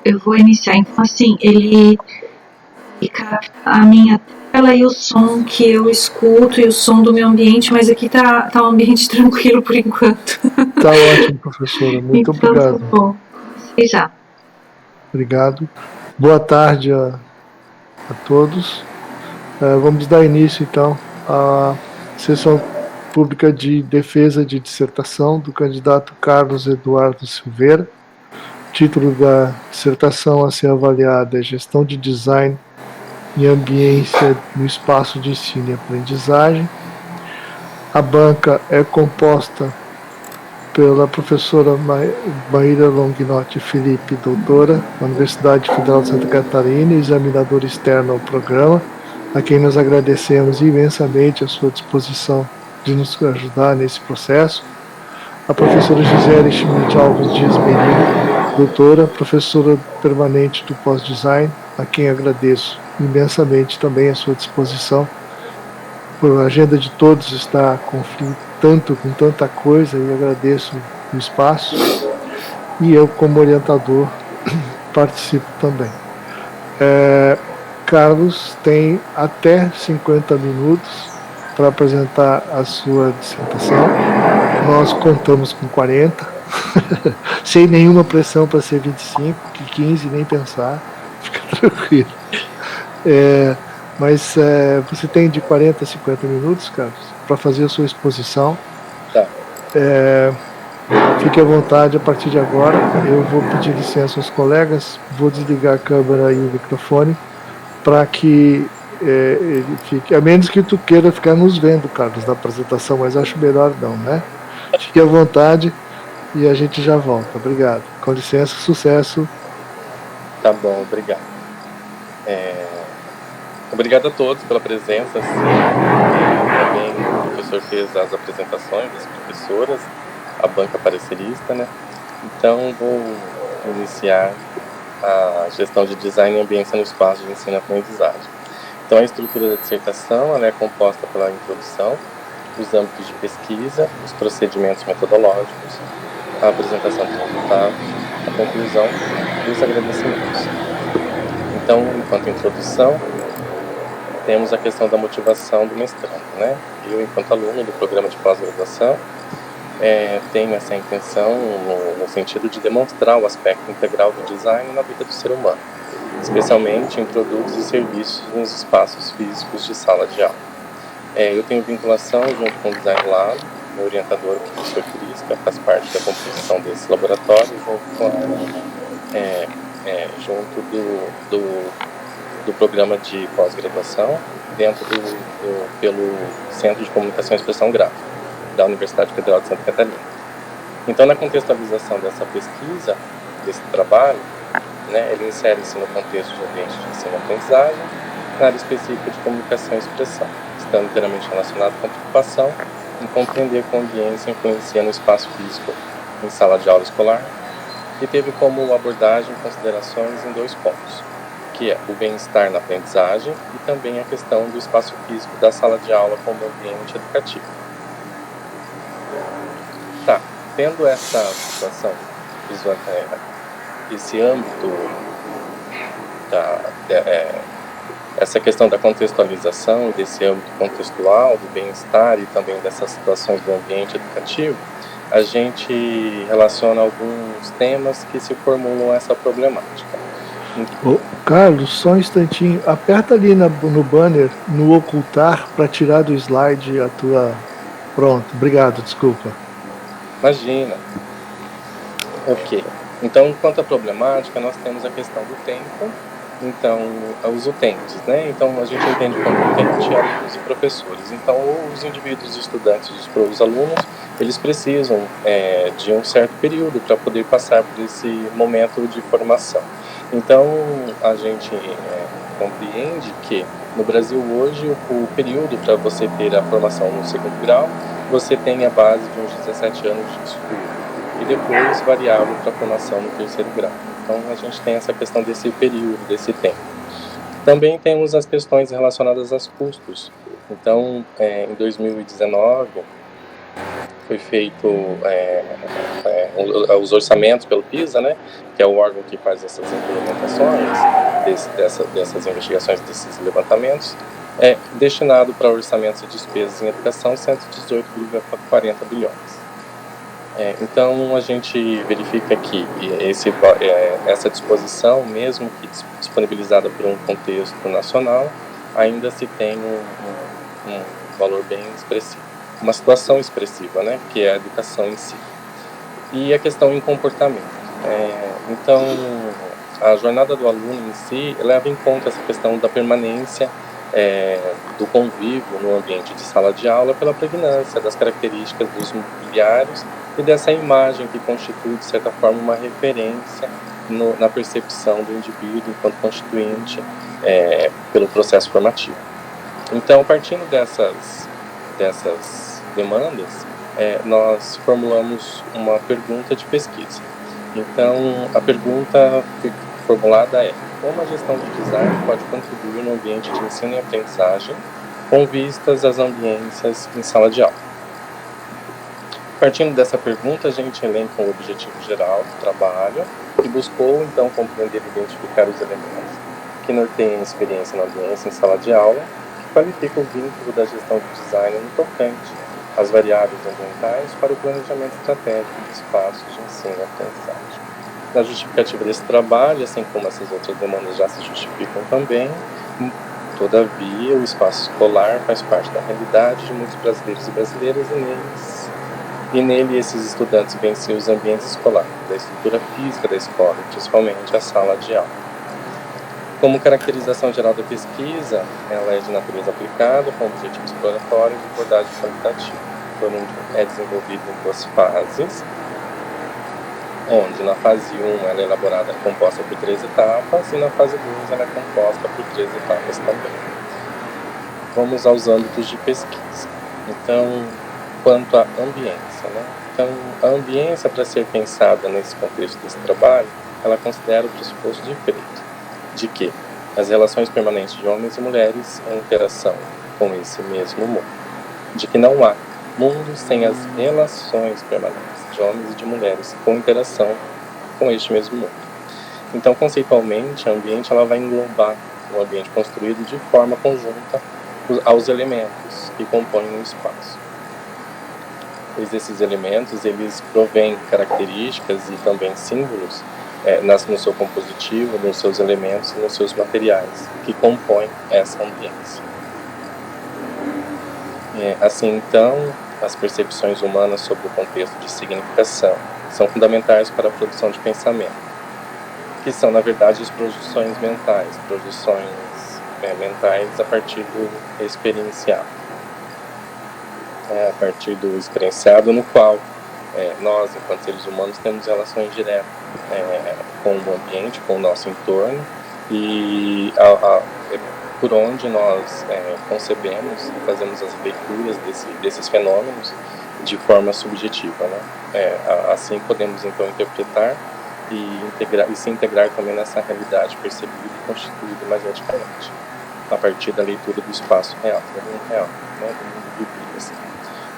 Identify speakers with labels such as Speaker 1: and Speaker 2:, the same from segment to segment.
Speaker 1: eu vou iniciar. Então, assim, ele capta a minha tela e o som que eu escuto e o som do meu ambiente, mas aqui tá um ambiente tranquilo por enquanto.
Speaker 2: Tá ótimo, professora. Muito
Speaker 1: então,
Speaker 2: obrigado.
Speaker 1: Tá bom. Comecei já.
Speaker 2: Obrigado. Boa tarde a todos. Vamos dar início, então, à sessão pública de defesa de dissertação do candidato Carlos Eduardo Silveira. O título da dissertação a ser avaliada é Gestão de Design e Ambiência no Espaço de Ensino e Aprendizagem. A banca é composta pela professora Maíra Longinotti Felipe, doutora, da Universidade Federal de Santa Catarina, examinadora externa ao programa, a quem nós agradecemos imensamente a sua disposição de nos ajudar nesse processo. A professora Gisele Schmidt Alves Dias Merino, doutora, professora permanente do pós-design, a quem agradeço imensamente também a sua disposição. A agenda de todos está conflitando com tanta coisa e agradeço o espaço. E eu, como orientador, participo também. Carlos tem até 50 minutos para apresentar a sua dissertação. Nós contamos com 40, sem nenhuma pressão para ser 25, que 15, nem pensar, fica tranquilo. Mas você tem de 40 a 50 minutos, Carlos, para fazer a sua exposição.
Speaker 3: Tá.
Speaker 2: Fique à vontade a partir de agora. Eu vou pedir licença aos colegas, vou desligar a câmera e o microfone para que ele fique. A menos que tu queira ficar nos vendo, Carlos, na apresentação, mas acho melhor não, né? Fique à vontade e a gente já volta. Obrigado. Com licença, sucesso.
Speaker 3: Tá bom, obrigado. Obrigado a todos pela presença. Também o professor fez as apresentações das professoras, a banca parecerista, né? Então, vou iniciar a gestão de design e ambiência no espaço de ensino e aprendizagem. Então, a estrutura da dissertação ela é composta pela introdução, os âmbitos de pesquisa, os procedimentos metodológicos, a apresentação dos resultados, a conclusão e os agradecimentos. Então, enquanto introdução, temos a questão da motivação do mestrando, né? Eu, enquanto aluno do programa de pós-graduação, tenho essa intenção no sentido de demonstrar o aspecto integral do design na vida do ser humano, especialmente em produtos e serviços nos espaços físicos de sala de aula. Eu tenho vinculação junto com o Design Lab, meu orientador, o professor Crisca, faz parte da composição desse laboratório, junto do programa de pós-graduação, dentro pelo Centro de Comunicação e Expressão Gráfica, da Universidade Federal de Santa Catarina. Então, na contextualização dessa pesquisa, desse trabalho, né, ele insere-se no contexto de ambiente de ensino e aprendizagem, na área específica de comunicação e expressão, estando inteiramente relacionado com a preocupação em compreender como a ambiência influencia no espaço físico em sala de aula escolar, e teve como abordagem considerações em 2 pontos, que é o bem-estar na aprendizagem e também a questão do espaço físico da sala de aula como ambiente educativo. Tá, tendo essa situação, esse âmbito, essa questão da contextualização, desse âmbito contextual, do bem-estar e também dessas situações do ambiente educativo, a gente relaciona alguns temas que se formulam essa problemática.
Speaker 2: Carlos, só um instantinho. Aperta ali no banner, no ocultar, para tirar do slide a tua... Pronto, obrigado, desculpa.
Speaker 3: Imagina. Ok. Então, quanto à problemática, nós temos a questão do tempo, então, os utentes, né? Então, a gente entende como utente alunos e professores. Então, os indivíduos, estudantes, os alunos, eles precisam de um certo período para poder passar por esse momento de formação. Então, a gente compreende que no Brasil hoje o período para você ter a formação no 2º grau, você tem a base de uns 17 anos de estudo e depois variável para a formação no 3º grau. Então, a gente tem essa questão desse período, desse tempo. Também temos as questões relacionadas aos custos. Então, em 2019, foi feito os orçamentos pelo PISA, né, que é o órgão que faz essas implementações, dessas investigações, desses levantamentos, destinado para orçamentos e despesas em educação, 118,40 bilhões. Então, a gente verifica que essa disposição, mesmo que disponibilizada por um contexto nacional, ainda se tem um valor bem expressivo, uma situação expressiva, né, que é a educação em si. E a questão em comportamento. Então, a jornada do aluno em si leva em conta essa questão da permanência do convívio no ambiente de sala de aula pela pregnância das características dos mobiliários e dessa imagem que constitui, de certa forma, uma referência na percepção do indivíduo enquanto constituinte pelo processo formativo. Então, partindo dessas demandas, nós formulamos uma pergunta de pesquisa. Então, a pergunta formulada é: como a gestão de design pode contribuir no ambiente de ensino e aprendizagem com vistas às ambiências em sala de aula? Partindo dessa pergunta, a gente elenca o objetivo geral do trabalho e buscou, então, compreender e identificar os elementos que norteiam a experiência na ambiência em sala de aula, que qualifica o vínculo da gestão de design no tocante às variáveis ambientais para o planejamento estratégico de espaços de ensino e aprendizagem. Na justificativa desse trabalho, assim como essas outras demandas já se justificam também, todavia, o espaço escolar faz parte da realidade de muitos brasileiros e brasileiras e nele esses estudantes vencem os ambientes escolares, da estrutura física da escola, principalmente a sala de aula. Como caracterização geral da pesquisa, ela é de natureza aplicada, com objetivo exploratório e abordagem qualitativa. É desenvolvida em 2 fases, onde na fase 1 ela é elaborada, composta por 3 etapas, e na fase 2 ela é composta por 3 etapas também. Vamos aos âmbitos de pesquisa. Então, quanto à ambiência, né? Então, a ambiência, para ser pensada nesse contexto desse trabalho, ela considera o pressuposto de que as relações permanentes de homens e mulheres em interação com esse mesmo mundo, de que não há mundo sem as relações permanentes de homens e de mulheres com interação com este mesmo mundo. Então, conceitualmente, a ambiente ela vai englobar o ambiente construído de forma conjunta aos elementos que compõem o espaço. Pois esses elementos, eles provêm características e também símbolos no seu compositivo, nos seus elementos e nos seus materiais que compõem essa ambiência. Assim, então, as percepções humanas sobre o contexto de significação são fundamentais para a produção de pensamento, que são, na verdade, as projeções mentais a partir do experienciado. A partir do experienciado no qual nós, enquanto seres humanos, temos relações diretas com o ambiente, com o nosso entorno, e por onde nós concebemos e fazemos as leituras desses fenômenos de forma subjetiva, né? Assim podemos, então, interpretar e se integrar também nessa realidade percebida e constituída mais eticamente, a partir da leitura do espaço real, do mundo real, né? Do mundo vivido, assim.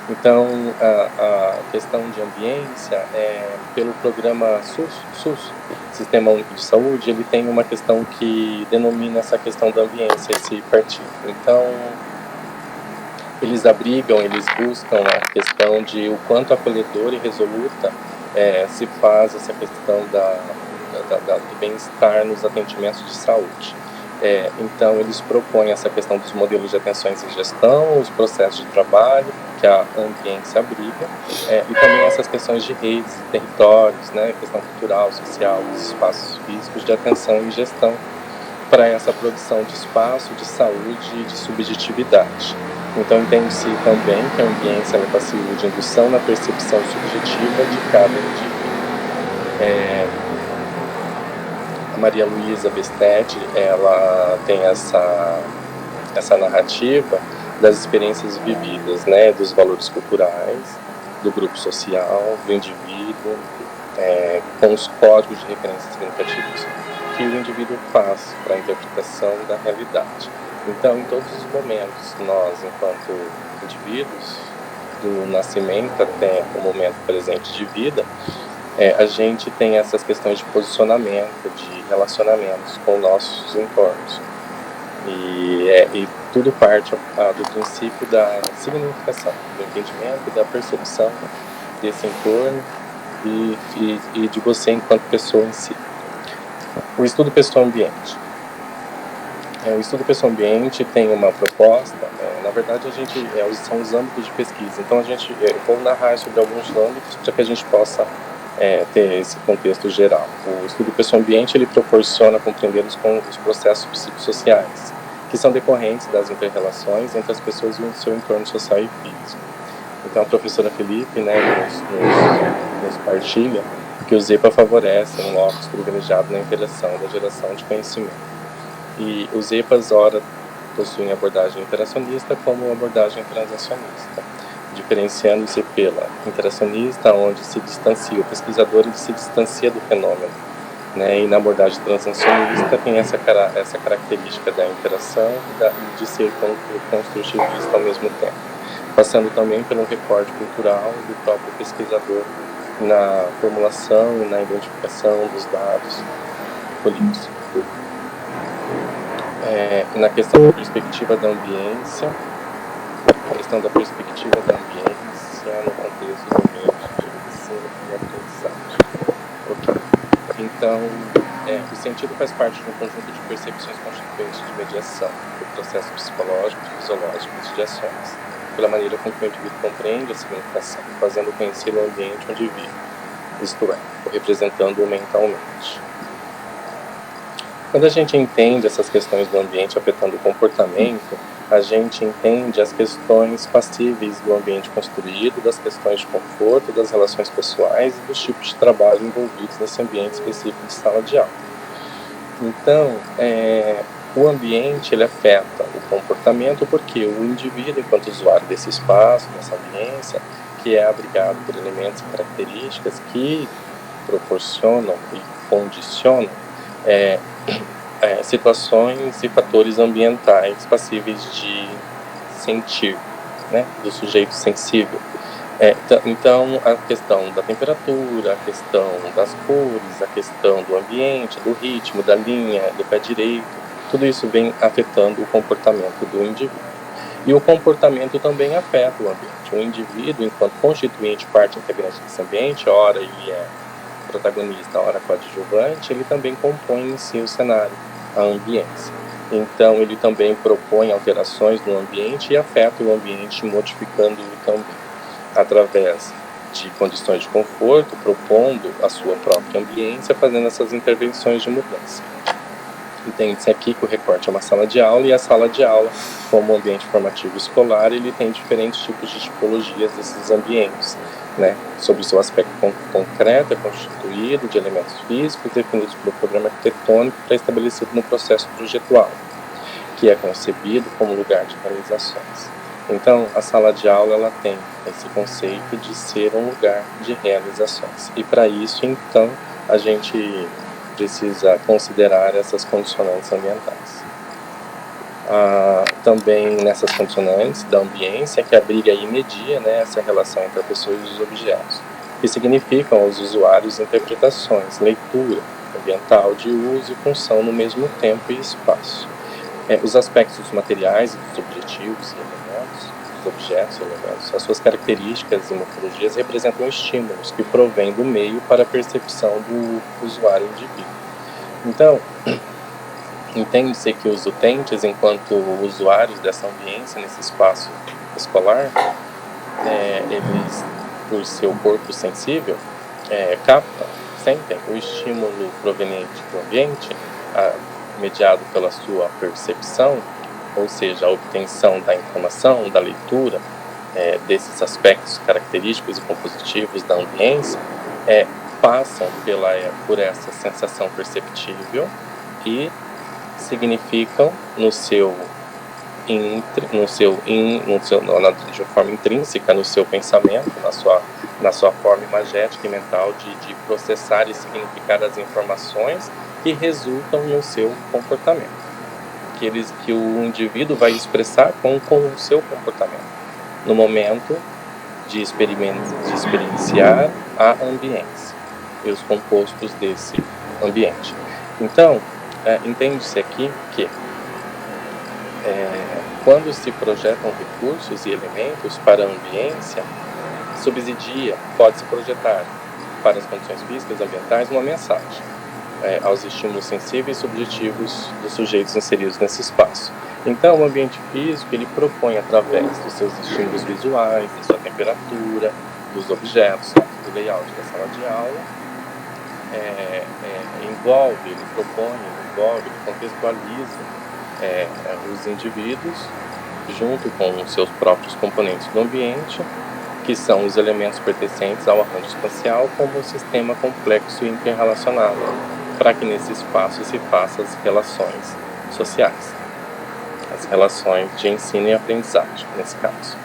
Speaker 3: Então, a questão de ambiência, pelo programa SUS, Sistema Único de Saúde, ele tem uma questão que denomina essa questão da ambiência, esse partido. Então, eles buscam a questão de o quanto acolhedora e resoluta se faz essa questão do bem-estar nos atendimentos de saúde. Então, eles propõem essa questão dos modelos de atenções e gestão, os processos de trabalho que a ambiência abriga, e também essas questões de redes, territórios, né, questão cultural, social, dos espaços físicos de atenção e gestão para essa produção de espaço, de saúde e de subjetividade. Então, entende-se também que a ambiência é passiva de indução na percepção subjetiva de cada indivíduo. A Maria Luísa Bestetti, ela tem essa narrativa das experiências vividas, né, dos valores culturais, do grupo social, do indivíduo, com os códigos de referências significativos que o indivíduo faz para a interpretação da realidade. Então, em todos os momentos, nós, enquanto indivíduos, do nascimento até o momento presente de vida, a gente tem essas questões de posicionamento, de relacionamentos com nossos entornos. E tudo parte do princípio da significação, do entendimento, da percepção desse entorno e de você enquanto pessoa em si. O estudo pessoa-ambiente. O estudo pessoa-ambiente tem uma proposta, na verdade são os âmbitos de pesquisa, então eu vou narrar sobre alguns âmbitos para que a gente possa ter esse contexto geral. O estudo pessoa-ambiente ele proporciona compreender os processos psicossociais, que são decorrentes das inter-relações entre as pessoas e o seu entorno social e físico. Então a professora Felipe nos partilha que o ZEPA favorece um locus privilegiado na interação da geração de conhecimento. E os ZEPAs, ora, possuem abordagem interacionista como abordagem transacionista, diferenciando-se pela interacionista, onde se distancia o pesquisador e se distancia do fenômeno, né? E na abordagem transacionista tem essa característica da interação e de ser construtivista ao mesmo tempo, passando também pelo recorte cultural do próprio pesquisador na formulação e na identificação dos dados colhidos. Na questão da perspectiva da ambiência, no contexto do ambiente de ensino e aprendizagem. Então, o sentido faz parte de um conjunto de percepções constituintes de mediação por processos psicológicos, fisiológicos e de ações, pela maneira com que o indivíduo compreende a significação, fazendo conhecer o ambiente onde vive, isto é, o representando-o mentalmente. Quando a gente entende essas questões do ambiente afetando o comportamento, a gente entende as questões passíveis do ambiente construído, das questões de conforto, das relações pessoais e dos tipos de trabalho envolvidos nesse ambiente específico de sala de aula. Então, o ambiente ele afeta o comportamento porque o indivíduo, enquanto usuário desse espaço, dessa ambiência, que é abrigado por elementos e características que proporcionam e condicionam situações e fatores ambientais passíveis de sentir, né, do sujeito sensível. Então, a questão da temperatura, a questão das cores, a questão do ambiente, do ritmo, da linha, do pé direito, tudo isso vem afetando o comportamento do indivíduo. E o comportamento também afeta o ambiente. O indivíduo, enquanto constituinte, parte integrante desse ambiente, ora ele é protagonista, ora coadjuvante, ele também compõe em si o cenário, a ambiência. Então, ele também propõe alterações no ambiente e afeta o ambiente, modificando-o também, através de condições de conforto, propondo a sua própria ambiência, fazendo essas intervenções de mudança. Entende-se aqui que o recorte é uma sala de aula, e a sala de aula, como ambiente formativo escolar, ele tem diferentes tipos de tipologias desses ambientes, né? Sobre o seu aspecto concreto, é constituído de elementos físicos definidos pelo programa arquitetônico pré-estabelecido no processo projetual, que é concebido como lugar de realizações. Então, a sala de aula ela tem esse conceito de ser um lugar de realizações. E para isso, então, a gente precisa considerar essas condicionantes ambientais. Também nessas condicionantes da ambiência que abriga e media, né, essa relação entre a pessoa e os objetos, que significam aos usuários interpretações, leitura ambiental de uso e função no mesmo tempo e espaço. Os aspectos materiais e dos objetivos e elementos, dos objetos e elementos, as suas características e morfologias representam estímulos que provêm do meio para a percepção do usuário indivíduo. Então, entende-se que os utentes, enquanto usuários dessa ambiência, nesse espaço escolar, eles, por seu corpo sensível, captam, sentem o estímulo proveniente do ambiente, mediado pela sua percepção, ou seja, a obtenção da informação, da leitura, desses aspectos característicos e compositivos da ambiência, passam por essa sensação perceptível e significam de forma intrínseca no seu pensamento, na sua forma imagética e mental de processar e significar as informações que resultam no seu comportamento, que o indivíduo vai expressar com o seu comportamento, no momento de experienciar a ambiência e os compostos desse ambiente. Então, entende-se aqui que quando se projetam recursos e elementos para a ambiência, pode-se projetar para as condições físicas e ambientais uma mensagem aos estímulos sensíveis e subjetivos dos sujeitos inseridos nesse espaço. Então, o ambiente físico, ele propõe, através dos seus estímulos visuais, da sua temperatura, dos objetos, do layout da sala de aula, ele contextualiza os indivíduos junto com os seus próprios componentes do ambiente, que são os elementos pertencentes ao arranjo espacial, como um sistema complexo e interrelacionado, para que nesse espaço se façam as relações sociais, as relações de ensino e aprendizagem, nesse caso.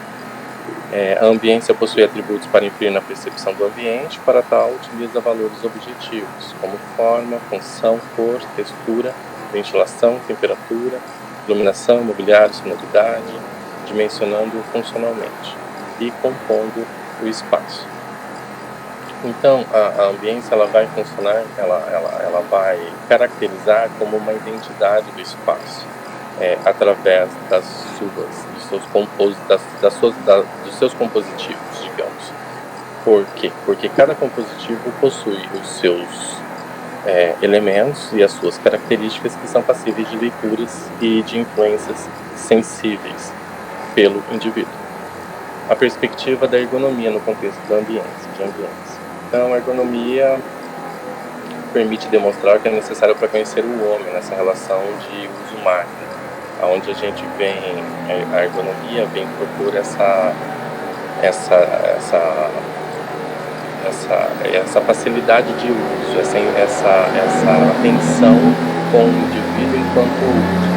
Speaker 3: A ambiência possui atributos para inferir na percepção do ambiente, para tal utiliza valores objetivos, como forma, função, cor, textura, ventilação, temperatura, iluminação, mobiliário, sonoridade, dimensionando funcionalmente e compondo o espaço. Então, a ambiência ela vai funcionar, ela vai caracterizar como uma identidade do espaço, através dos seus compositivos, digamos. Por quê? Porque cada compositivo possui os seus elementos e as suas características que são passíveis de leituras e de influências sensíveis pelo indivíduo. A perspectiva da ergonomia no contexto de ambiência. Então, a ergonomia permite demonstrar o que é necessário para conhecer o homem nessa relação de uso-máquina, onde a gente a ergonomia vem propor essa facilidade de uso, essa atenção com o indivíduo enquanto uso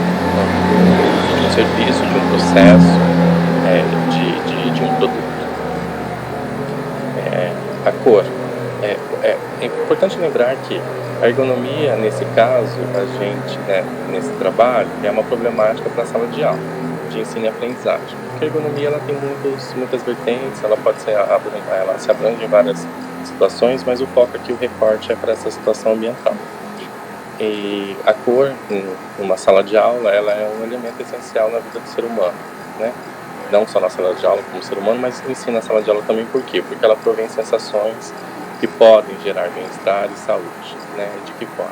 Speaker 3: de um serviço, de um processo, de um produto. A cor. É importante lembrar que a ergonomia, nesse caso, nesse trabalho, é uma problemática para a sala de aula, de ensino e aprendizagem. Porque a ergonomia ela tem muitas vertentes, ela se abrange em várias situações, mas o foco aqui, o recorte, é para essa situação ambiental. E a cor, numa sala de aula, ela é um elemento essencial na vida do ser humano, né? Não só na sala de aula como ser humano, mas em si na sala de aula também. Por quê? Porque ela provém sensações que podem gerar bem-estar e saúde, né? De que forma?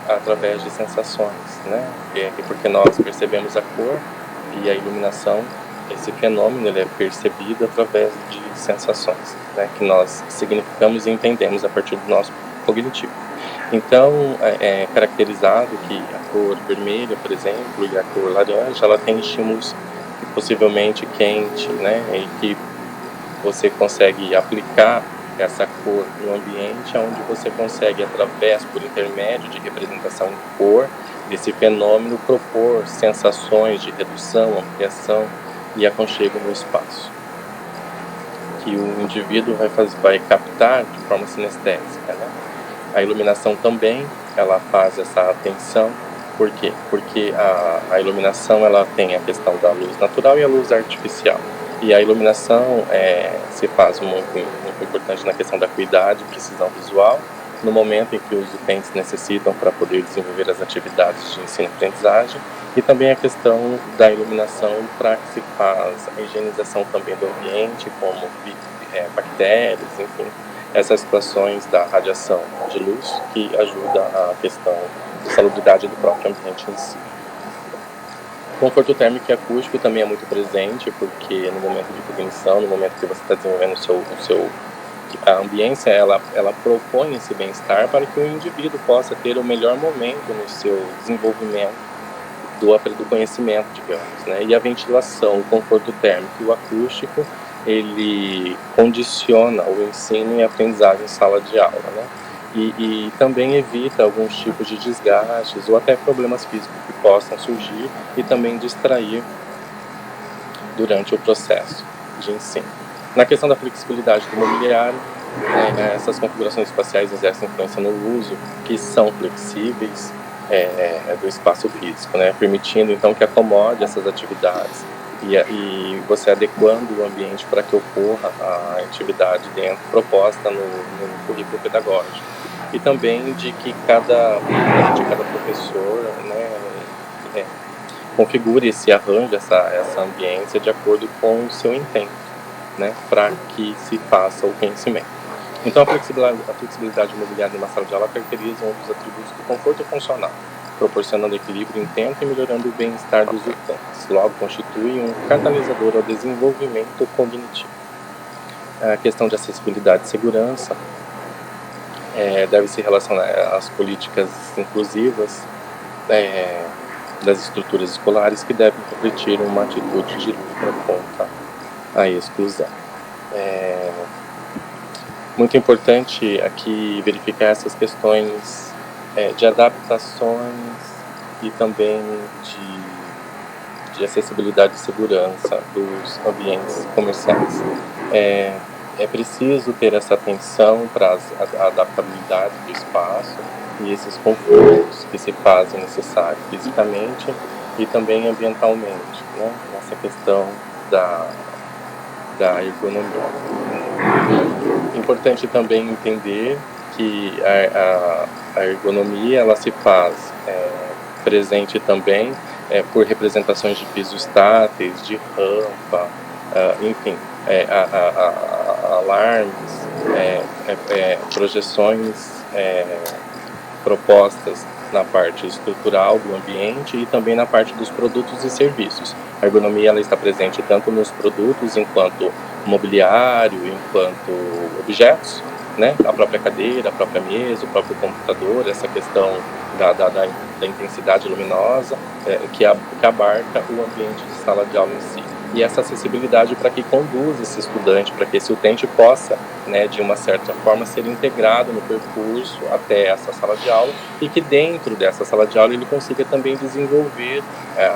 Speaker 3: Através de sensações, né? Porque nós percebemos a cor e a iluminação, esse fenômeno ele é percebido através de sensações, né? Que nós significamos e entendemos a partir do nosso cognitivo. Então, é caracterizado que a cor vermelha, por exemplo, e a cor laranja, ela tem estímulos possivelmente quente, né? E que você consegue aplicar essa cor no ambiente, onde você consegue, por intermédio de representação em cor, desse fenômeno, propor sensações de redução, ampliação e aconchego no espaço, que o indivíduo vai captar de forma sinestésica, né? A iluminação também, ela faz essa atenção. Por quê? Porque a iluminação ela tem a questão da luz natural e a luz artificial. E a iluminação se faz muito importante na questão da acuidade, precisão visual, no momento em que os utentes necessitam para poder desenvolver as atividades de ensino e aprendizagem, e também a questão da iluminação para que se faz a higienização também do ambiente, como bactérias, enfim, essas situações da radiação de luz que ajuda a questão da salubridade do próprio ambiente em si. Conforto térmico e acústico também é muito presente, porque no momento de cognição, no momento que você está desenvolvendo a ambiência, ela propõe esse bem-estar para que o indivíduo possa ter o melhor momento no seu desenvolvimento do conhecimento, digamos, né? E a ventilação, o conforto térmico e o acústico, ele condiciona o ensino e a aprendizagem em sala de aula, né? E também evita alguns tipos de desgastes ou até problemas físicos que possam surgir e também distrair durante o processo de ensino. Na questão da flexibilidade do mobiliário, essas configurações espaciais exercem influência no uso, que são flexíveis do espaço físico, né? Permitindo então que acomode essas atividades e você adequando o ambiente para que ocorra a atividade proposta no currículo pedagógico. E também de que cada professor, né, configure esse arranjo, essa ambiência de acordo com o seu intento, né, para que se faça o conhecimento. Então, a flexibilidade imobiliária numa sala de aula caracteriza um dos atributos do conforto funcional, proporcionando equilíbrio em tempo e melhorando o bem-estar dos usuários. Logo, constitui um catalisador ao desenvolvimento cognitivo. A questão de acessibilidade e segurança deve se relacionar às políticas inclusivas das estruturas escolares que devem refletir uma atitude de luta contra a exclusão. Muito importante aqui verificar essas questões de adaptações e também de acessibilidade e segurança dos ambientes comerciais. É preciso ter essa atenção para a adaptabilidade do espaço e esses confortos que se fazem necessários fisicamente e também ambientalmente, né? Nessa questão da ergonomia. Importante também entender que a ergonomia ela se faz presente também por representações de pisos táteis, de rampa, enfim, alarmes, projeções propostas na parte estrutural do ambiente e também na parte dos produtos e serviços. A ergonomia ela está presente tanto nos produtos enquanto mobiliário, enquanto objetos, né? A própria cadeira, a própria mesa, o próprio computador, essa questão da intensidade luminosa que abarca o ambiente de sala de aula em si. E essa acessibilidade para que conduza esse estudante, para que esse utente possa, né, de uma certa forma, ser integrado no percurso até essa sala de aula e que dentro dessa sala de aula ele consiga também desenvolver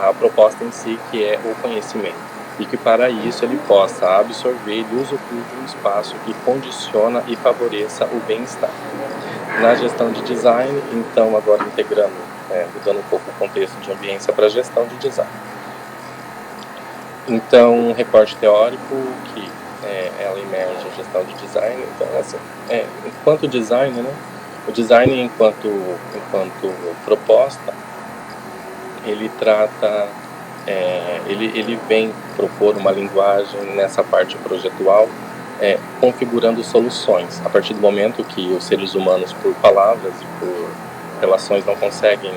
Speaker 3: a proposta em si, que é o conhecimento. E que para isso ele possa absorver e usufruir de um espaço que condiciona e favoreça o bem-estar. Na gestão de design, então, agora integrando, mudando um pouco o contexto de ambiência para a gestão de design. Então, um recorte teórico que ela emerge a gestão de design. Então, assim, enquanto design, né, o design enquanto proposta, ele trata, ele vem propor uma linguagem nessa parte projetual, configurando soluções. A partir do momento que os seres humanos, por palavras e por relações, não conseguem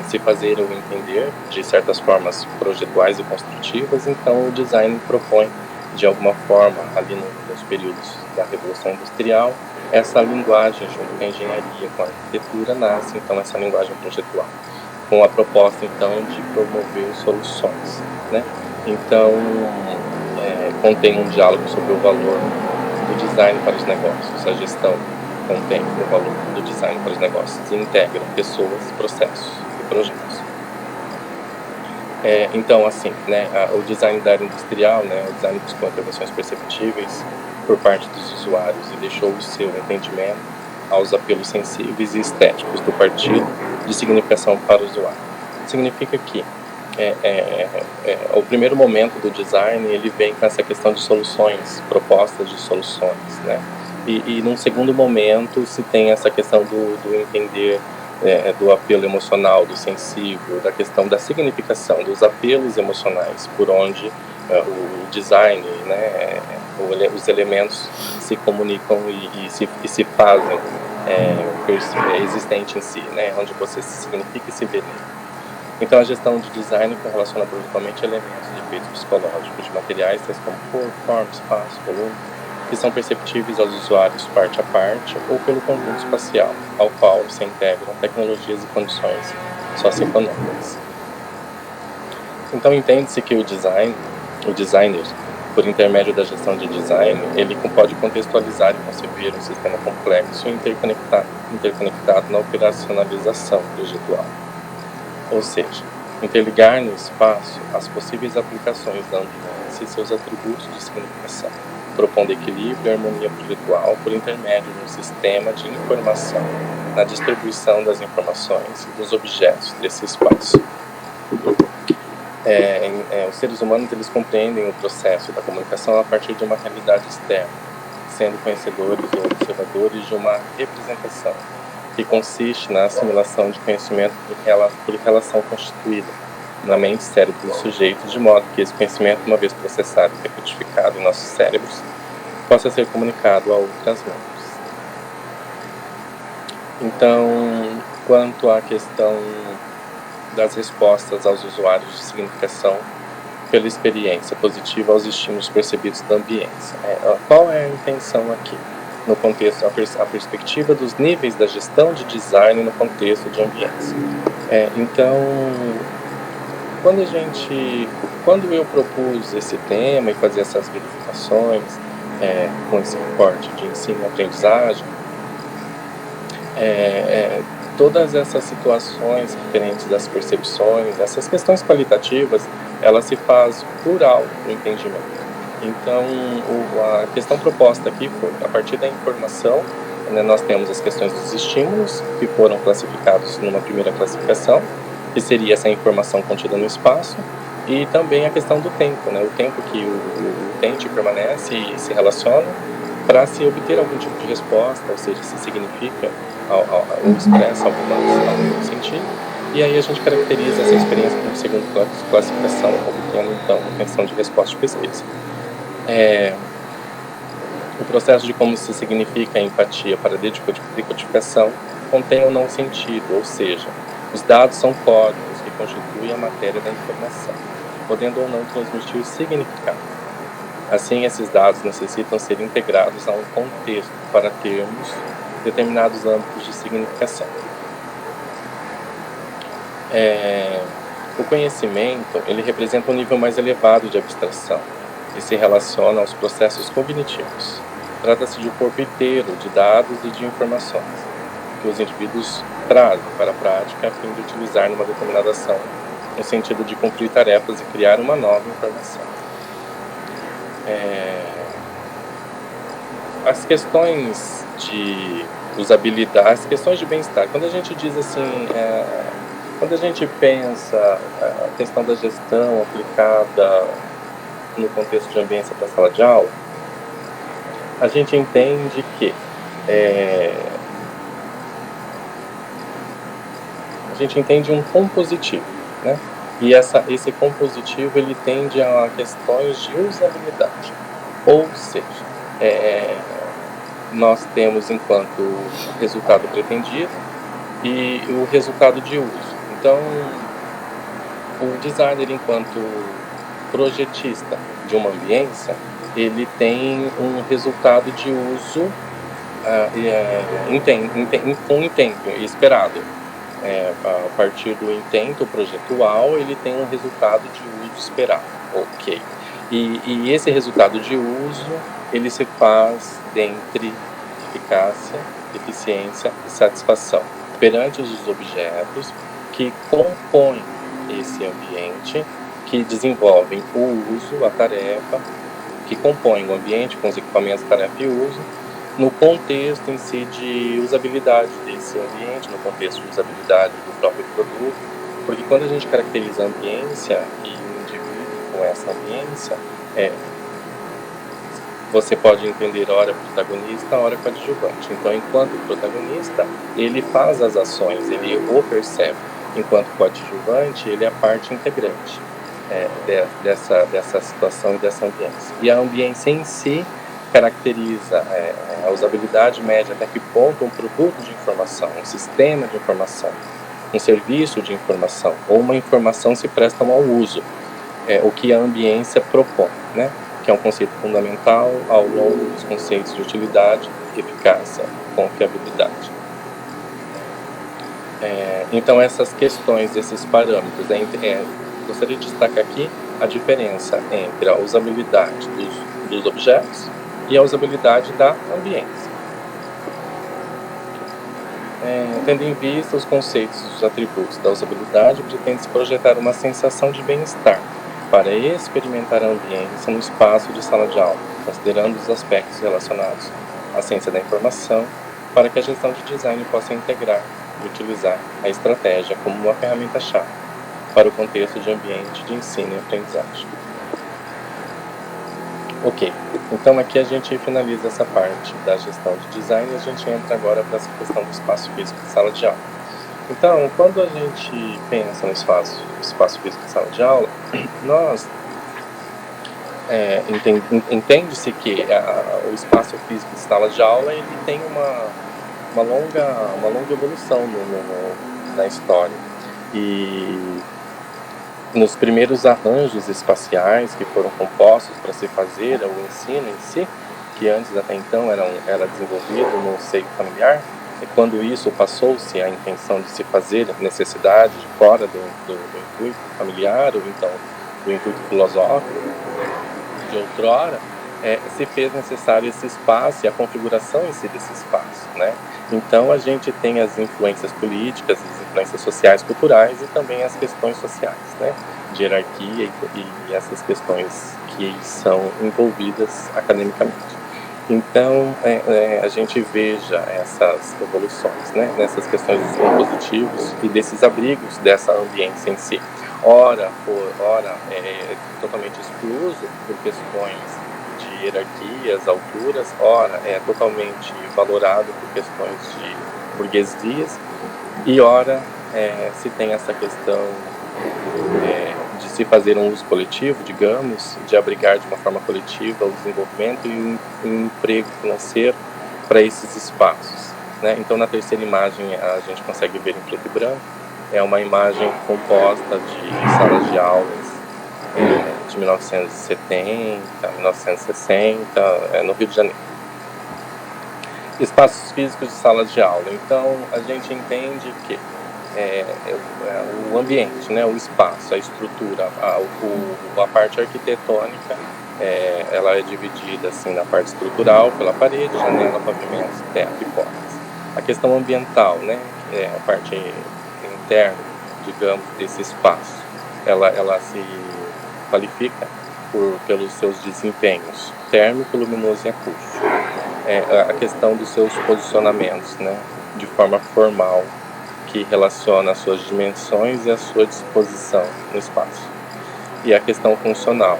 Speaker 3: se fazer ou entender de certas formas projetuais e construtivas, então o design propõe, de alguma forma, ali nos períodos da Revolução Industrial, essa linguagem, junto com a engenharia, com a arquitetura, nasce então essa linguagem projetual, com a proposta então de promover soluções, né? Então, contém um diálogo sobre o valor do design para os negócios. A gestão contém o valor do design para os negócios e integra pessoas, processos e projetos. Então, assim, né, o design da área industrial, né, o design buscou intervenções perceptíveis por parte dos usuários e deixou o seu entendimento aos apelos sensíveis e estéticos do partido de significação para o usuário. Significa que o primeiro momento do design ele vem com essa questão de soluções, propostas de soluções, né? E num segundo momento se tem essa questão do entender do apelo emocional, do sensível, da questão da significação, dos apelos emocionais, por onde o design, né, os elementos se comunicam e se fazem existente em si, né, onde você se significa e se vê nele. Então, a gestão de design correlaciona projetualmente elementos de efeitos psicológicos de materiais, tais como cor, forma, espaço, volume, que são perceptíveis aos usuários parte a parte ou pelo conjunto espacial, ao qual se integram tecnologias e condições socioeconômicas. Então, entende-se que o designer, por intermédio da gestão de design, ele pode contextualizar e conceber um sistema complexo e interconectado na operacionalização projetual. Ou seja, interligar no espaço as possíveis aplicações da ambiência e seus atributos de significação, propondo equilíbrio e harmonia projetual por intermédio de um sistema de informação na distribuição das informações e dos objetos desse espaço. os seres humanos eles compreendem o processo da comunicação a partir de uma realidade externa, sendo conhecedores ou observadores de uma representação, que consiste na assimilação de conhecimento por relação constituída na mente, cérebro do sujeito, de modo que esse conhecimento, uma vez processado e decodificado em nossos cérebros, possa ser comunicado a outras mentes. Então, quanto à questão das respostas aos usuários de significação pela experiência positiva aos estímulos percebidos da ambiência, qual é a intenção aqui? No contexto, a perspectiva dos níveis da gestão de design no contexto de ambiência. Então, quando eu propus esse tema e fazer essas verificações com esse recorte de ensino e aprendizagem, todas essas situações referentes das percepções, essas questões qualitativas, elas se faz por auto-entendimento. Então, a questão proposta aqui foi, a partir da informação, né, nós temos as questões dos estímulos, que foram classificados numa primeira classificação, que seria essa informação contida no espaço, e também a questão do tempo, né, o tempo que o utente permanece e se relaciona para se obter algum tipo de resposta, ou seja, se significa ou expressa algum sentido, e aí a gente caracteriza essa experiência como segunda classificação, obtendo então uma questão de resposta de pesquisa. O processo de como se significa a empatia para a decodificação contém ou não sentido, ou seja, os dados são códigos que constituem a matéria da informação, podendo ou não transmitir significado. Assim, esses dados necessitam ser integrados a um contexto para termos determinados âmbitos de significação. O conhecimento, ele representa um nível mais elevado de abstração e se relaciona aos processos cognitivos. Trata-se de um corpo inteiro de dados e de informações que os indivíduos trazem para a prática a fim de utilizar numa determinada ação, no sentido de cumprir tarefas e criar uma nova informação. As questões de usabilidade, as questões de bem-estar, quando a gente diz assim, quando a gente pensa a questão da gestão aplicada no contexto de ambiência para a sala de aula, a gente entende que a gente entende um compositivo, né? E esse compositivo ele tende a questões de usabilidade, ou seja, nós temos enquanto resultado pretendido e o resultado de uso. Então, o designer enquanto projetista de uma ambiência, ele tem um resultado de uso com intento esperado. A partir do intento projetual, ele tem um resultado de uso esperado. Ok. E esse resultado de uso, ele se faz dentre eficácia, eficiência e satisfação perante os objetos que compõem esse ambiente, que desenvolvem o uso, a tarefa, que compõem o ambiente com os equipamentos, tarefa e uso, no contexto em si de usabilidade desse ambiente, no contexto de usabilidade do próprio produto, porque quando a gente caracteriza a ambiência e o indivíduo com essa ambiência, você pode entender hora protagonista, hora coadjuvante. Então, enquanto protagonista, ele faz as ações, ele o percebe. Enquanto coadjuvante, ele é a parte integrante dessa situação e dessa ambiência. E a ambiência em si caracteriza a usabilidade média até que ponto um produto de informação, um sistema de informação, um serviço de informação ou uma informação se prestam ao uso, o que a ambiência propõe, né? Que é um conceito fundamental ao longo dos conceitos de utilidade, eficácia, confiabilidade. Então, essas questões, esses parâmetros, gostaria de destacar aqui a diferença entre a usabilidade dos objetos e a usabilidade da ambiência. Tendo em vista os conceitos dos atributos da usabilidade, pretende-se projetar uma sensação de bem-estar para experimentar a ambiência no espaço de sala de aula, considerando os aspectos relacionados à ciência da informação, para que a gestão de design possa integrar e utilizar a estratégia como uma ferramenta-chave para o contexto de ambiente de ensino e aprendizagem. Ok, então aqui a gente finaliza essa parte da gestão de design e a gente entra agora para essa questão do espaço físico de sala de aula. Então, quando a gente pensa no espaço físico de sala de aula, nós entende-se que o espaço físico de sala de aula ele tem uma longa evolução na história. E nos primeiros arranjos espaciais que foram compostos para se fazer o ensino em si, que antes até então era desenvolvido no seio familiar, e quando isso passou-se a intenção de se fazer necessidade fora do intuito familiar, ou então do intuito filosófico de outrora, se fez necessário esse espaço e a configuração em si desse espaço, né? Então a gente tem as influências políticas, as influências sociais, culturais e também as questões sociais, né? De hierarquia e essas questões que são envolvidas academicamente. Então a gente veja essas evoluções, né? Nessas questões dos compositivos e desses abrigos dessa ambiência em si. Ora totalmente excluso por questões de hierarquias, alturas, ora é totalmente valorado por questões de burguesias, e ora se tem essa questão de se fazer um uso coletivo, digamos, de abrigar de uma forma coletiva o desenvolvimento e um emprego financeiro para esses espaços, né? Então, na terceira imagem, a gente consegue ver em preto e branco, é uma imagem composta de salas de aulas de 1970, 1960, no Rio de Janeiro. Espaços físicos de salas de aula. Então, a gente entende que o ambiente, né, o espaço, a estrutura, a parte arquitetônica, ela é dividida assim na parte estrutural pela parede, janela, pavimentos, teto e portas. A questão ambiental, né, a parte interna, digamos, desse espaço, ela se qualifica pelos seus desempenhos térmico, luminoso e acústico. A questão dos seus posicionamentos, né, de forma formal, que relaciona as suas dimensões e a sua disposição no espaço. E a questão funcional,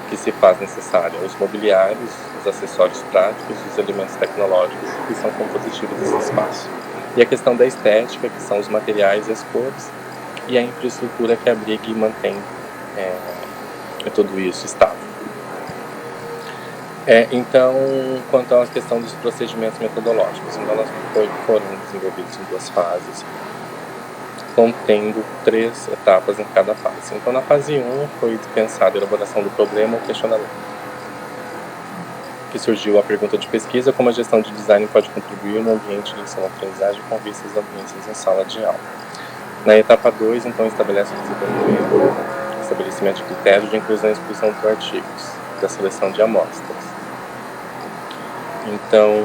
Speaker 3: que se faz necessária os mobiliários, os acessórios práticos, os elementos tecnológicos que são compositivos desse espaço. E a questão da estética, que são os materiais e as cores, e a infraestrutura que abriga e mantém tudo isso estável. Então, quanto à questão dos procedimentos metodológicos, então elas foram desenvolvidos em 2 fases, contendo 3 etapas em cada fase. Então, na fase 1 foi pensada a elaboração do problema ou questionamento, que surgiu a pergunta de pesquisa: como a gestão de design pode contribuir no ambiente de ensino-aprendizagem com vistas às ambiências em sala de aula. Na etapa 2, então, estabelece o desenvolvimento, estabelecimento de critérios de inclusão e exclusão dos artigos, da seleção de amostras. Então,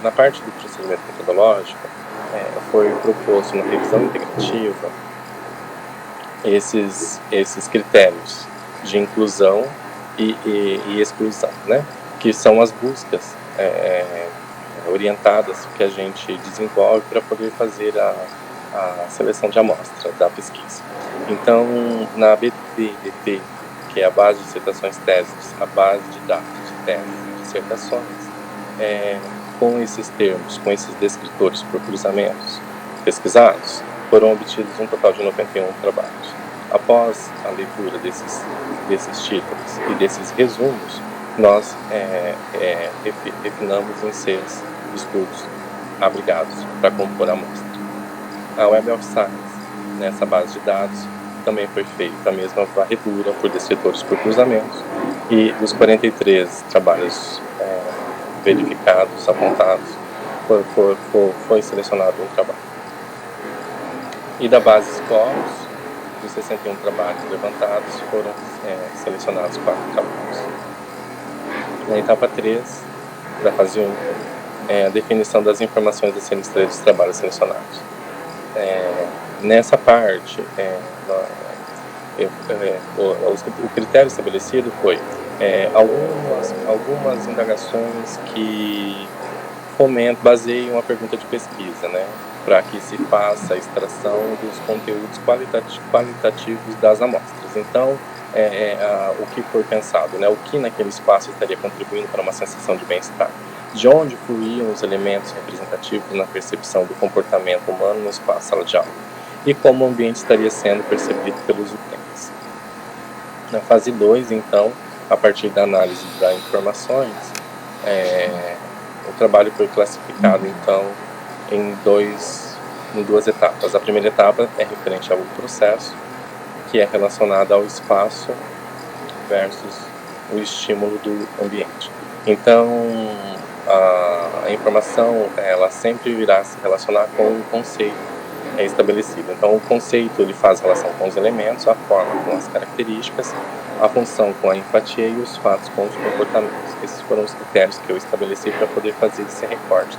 Speaker 3: na parte do procedimento metodológico, foi proposto na revisão integrativa esses critérios de inclusão e exclusão, né? Que são as buscas orientadas que a gente desenvolve para poder fazer a seleção de amostra da pesquisa. Então, na BDT, que é a base de dissertações teses, a base de dados de teses e dissertações, com esses termos, com esses descritores por cruzamentos pesquisados, foram obtidos um total de 91 trabalhos. Após a leitura desses títulos e desses resumos, nós refinamos em 6 estudos abrigados para compor a amostra. A Web of Science, nessa base de dados, também foi feita a mesma varredura por descritores por cruzamentos, e dos 43 trabalhos verificados, apontados, foi selecionado um trabalho. E da base Scopus, dos 61 trabalhos levantados, foram selecionados 4 trabalhos. Na etapa 3, da fase 1, a definição das informações a serem extraídas dos trabalhos selecionados. Nessa parte, o critério estabelecido foi algumas indagações que baseie uma pergunta de pesquisa, né, para que se faça a extração dos conteúdos qualitativos das amostras. Então, o que foi pensado, né, o que naquele espaço estaria contribuindo para uma sensação de bem-estar, de onde fluíam os elementos representativos na percepção do comportamento humano no espaço sala de aula, e como o ambiente estaria sendo percebido pelos utentes. Na fase 2, então, a partir da análise das informações, o trabalho foi classificado, então, em duas etapas. A primeira etapa é referente ao processo, que é relacionada ao espaço versus o estímulo do ambiente. Então, a informação, ela sempre irá se relacionar com o conceito estabelecido. Então, o conceito, ele faz relação com os elementos, a forma com as características, a função com a empatia e os fatos com os comportamentos. Esses foram os critérios que eu estabeleci para poder fazer esse recorte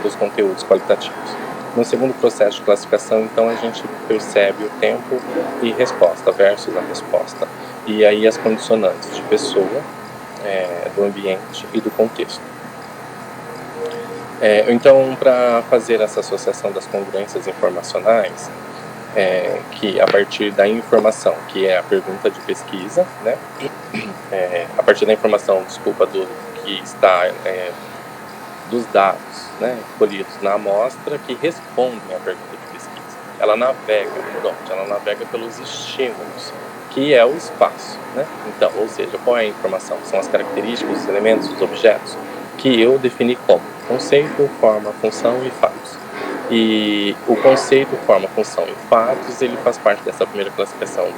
Speaker 3: dos conteúdos qualitativos. No segundo processo de classificação, então, a gente percebe o tempo e resposta versus a resposta. E aí as condicionantes de pessoa, do ambiente e do contexto. Então, para fazer essa associação das congruências informacionais, que a partir da informação, que é a pergunta de pesquisa, né, a partir da informação, que está dos dados, né, colhidos na amostra, que respondem à pergunta de pesquisa. Ela navega por onde? Ela navega pelos estímulos, que é o espaço, né? Então, ou seja, qual é a informação? São as características, os elementos, os objetos, que eu defini como conceito, forma, função e fatos. E o conceito, forma, função e fatos, ele faz parte dessa primeira classificação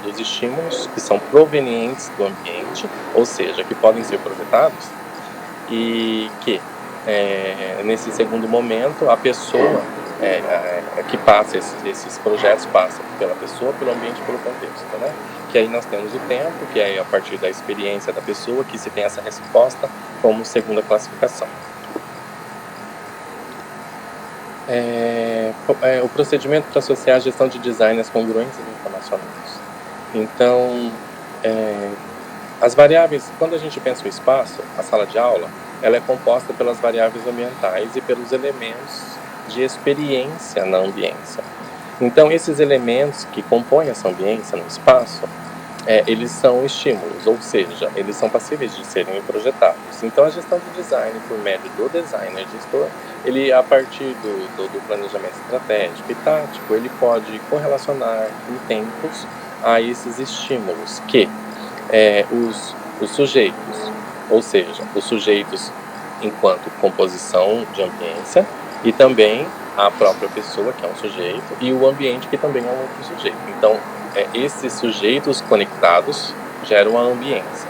Speaker 3: dos estímulos, que são provenientes do ambiente, ou seja, que podem ser projetados, e que, nesse segundo momento, a pessoa que passa esses projetos passa pela pessoa, pelo ambiente e pelo contexto, né? Que aí nós temos o tempo, que é a partir da experiência da pessoa que se tem essa resposta como segunda classificação. O procedimento para associar a gestão de design às congruências informacionais. Então, as variáveis, quando a gente pensa o espaço, a sala de aula, ela é composta pelas variáveis ambientais e pelos elementos de experiência na ambiência. Então, esses elementos que compõem essa ambiência no espaço, eles são estímulos, ou seja, eles são passíveis de serem projetados. Então, a gestão de design, por meio do designer gestor, ele, a partir do planejamento estratégico e tático, ele pode correlacionar em tempos a esses estímulos que os sujeitos, ou seja, os sujeitos enquanto composição de ambiência, e também a própria pessoa, que é um sujeito, e o ambiente, que também é um outro sujeito. Então, esses sujeitos conectados geram a ambiência,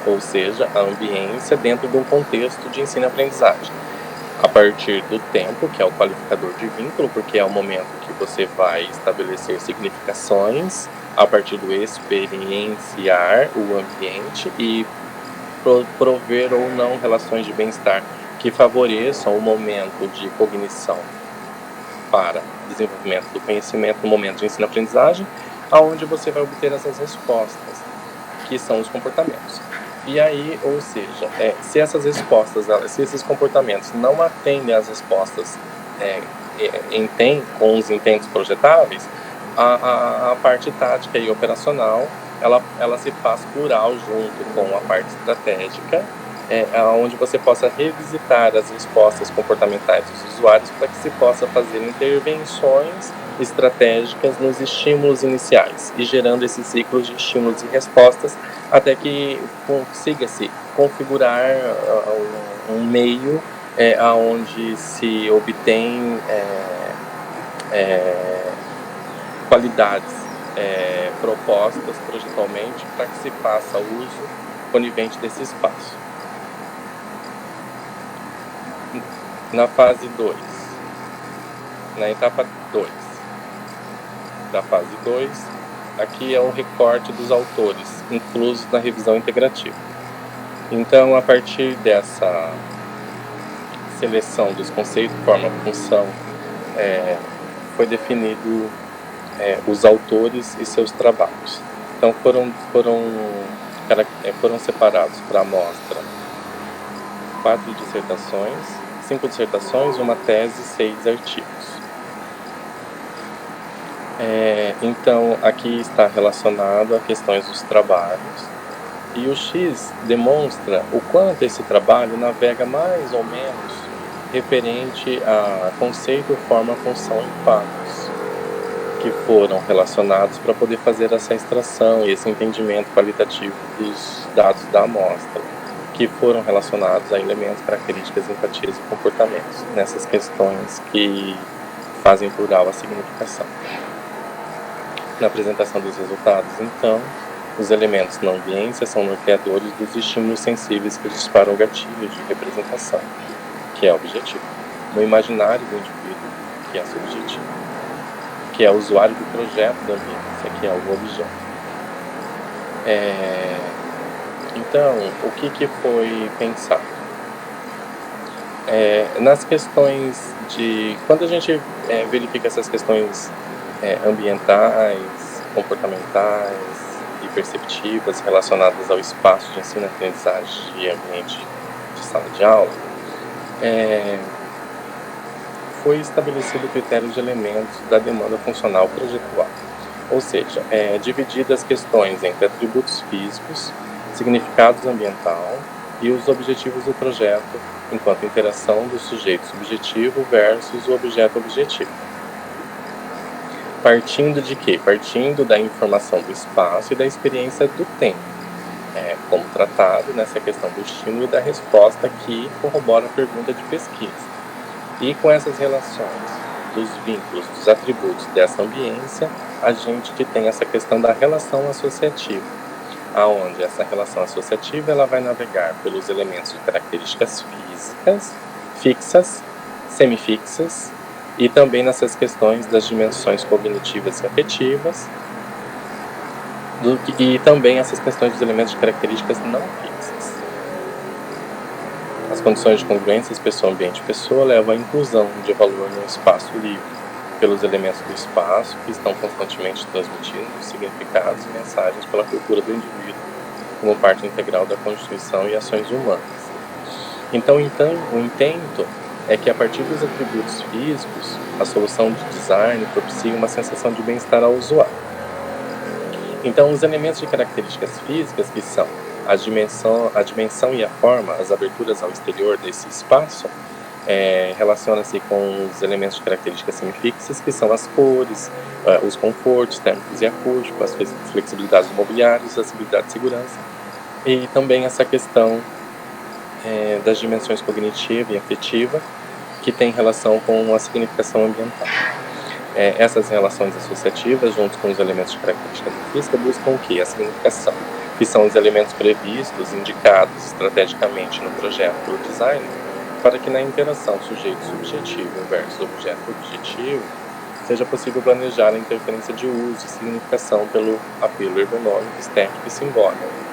Speaker 3: ou seja, a ambiência dentro de um contexto de ensino-aprendizagem. A partir do tempo, que é o qualificador de vínculo, porque é o momento que você vai estabelecer significações a partir do experienciar o ambiente e prover ou não relações de bem-estar que favoreçam o momento de cognição para desenvolvimento do conhecimento no momento de ensino-aprendizagem, aonde você vai obter essas respostas, que são os comportamentos. E aí, ou seja, se essas respostas, se esses comportamentos não atendem às respostas com os intentos projetáveis, a parte tática e operacional, ela se faz plural junto com a parte estratégica, onde você possa revisitar as respostas comportamentais dos usuários para que se possa fazer intervenções estratégicas nos estímulos iniciais e gerando esses ciclos de estímulos e respostas até que consiga-se configurar um meio onde se obtém qualidades propostas projetualmente para que se faça uso conivente desse espaço. Na fase 2, na etapa 2 da fase 2, aqui é o recorte dos autores inclusos na revisão integrativa. Então, a partir dessa seleção dos conceitos, forma, função, foi definido os autores e seus trabalhos. Então, foram separados para a amostra 5 dissertações, uma tese e 6 artigos. Então, aqui está relacionado a questões dos trabalhos, e o X demonstra o quanto esse trabalho navega mais ou menos referente a conceito, forma, função e passos, que foram relacionados para poder fazer essa extração e esse entendimento qualitativo dos dados da amostra, que foram relacionados a elementos, características, empatias e comportamentos, nessas questões que fazem plural a significação. Na apresentação dos resultados, então, os elementos na ambiência são norteadores dos estímulos sensíveis que disparam o gatilho de representação, que é objetivo, no imaginário do indivíduo, que é subjetivo, que é o usuário do projeto da ambiência, que é o objeto. Então, o que foi pensado? Nas questões de... Quando a gente verifica essas questões ambientais, comportamentais e perceptivas relacionadas ao espaço de ensino, aprendizagem e ambiente de sala de aula, foi estabelecido o critério de elementos da demanda funcional projetual, ou seja, divididas as questões entre atributos físicos, significados ambiental e os objetivos do projeto, enquanto interação do sujeito subjetivo versus o objeto objetivo. Partindo de quê? Partindo da informação do espaço e da experiência do tempo, como tratado nessa questão do estímulo e da resposta que corrobora a pergunta de pesquisa. E com essas relações dos vínculos, dos atributos dessa ambiência, a gente tem essa questão da relação associativa, aonde essa relação associativa ela vai navegar pelos elementos de características físicas, fixas, semifixas, e também nessas questões das dimensões cognitivas e afetivas, e também essas questões dos elementos de características não fixas. As condições de congruência pessoa-ambiente-pessoa levam à inclusão de valor no espaço livre, pelos elementos do espaço que estão constantemente transmitindo significados e mensagens pela cultura do indivíduo, como parte integral da constituição e ações humanas. Então, o intento é que, a partir dos atributos físicos, a solução de design propicia uma sensação de bem-estar ao usuário. Então, os elementos de características físicas, que são a dimensão e a forma, as aberturas ao exterior desse espaço, relaciona-se com os elementos de características semifixas, que são as cores, os confortos térmicos e acústicos, as flexibilidades do mobiliário, acessibilidade e segurança, e também essa questão das dimensões cognitiva e afetiva, que tem relação com a significação ambiental. Essas relações associativas, junto com os elementos de característica física, buscam o quê? A significação, que são os elementos previstos, indicados estrategicamente no projeto pelo design, para que na interação sujeito-subjetivo versus objeto-objetivo seja possível planejar a interferência de uso e significação pelo apelo ergonômico, estético e simbólico.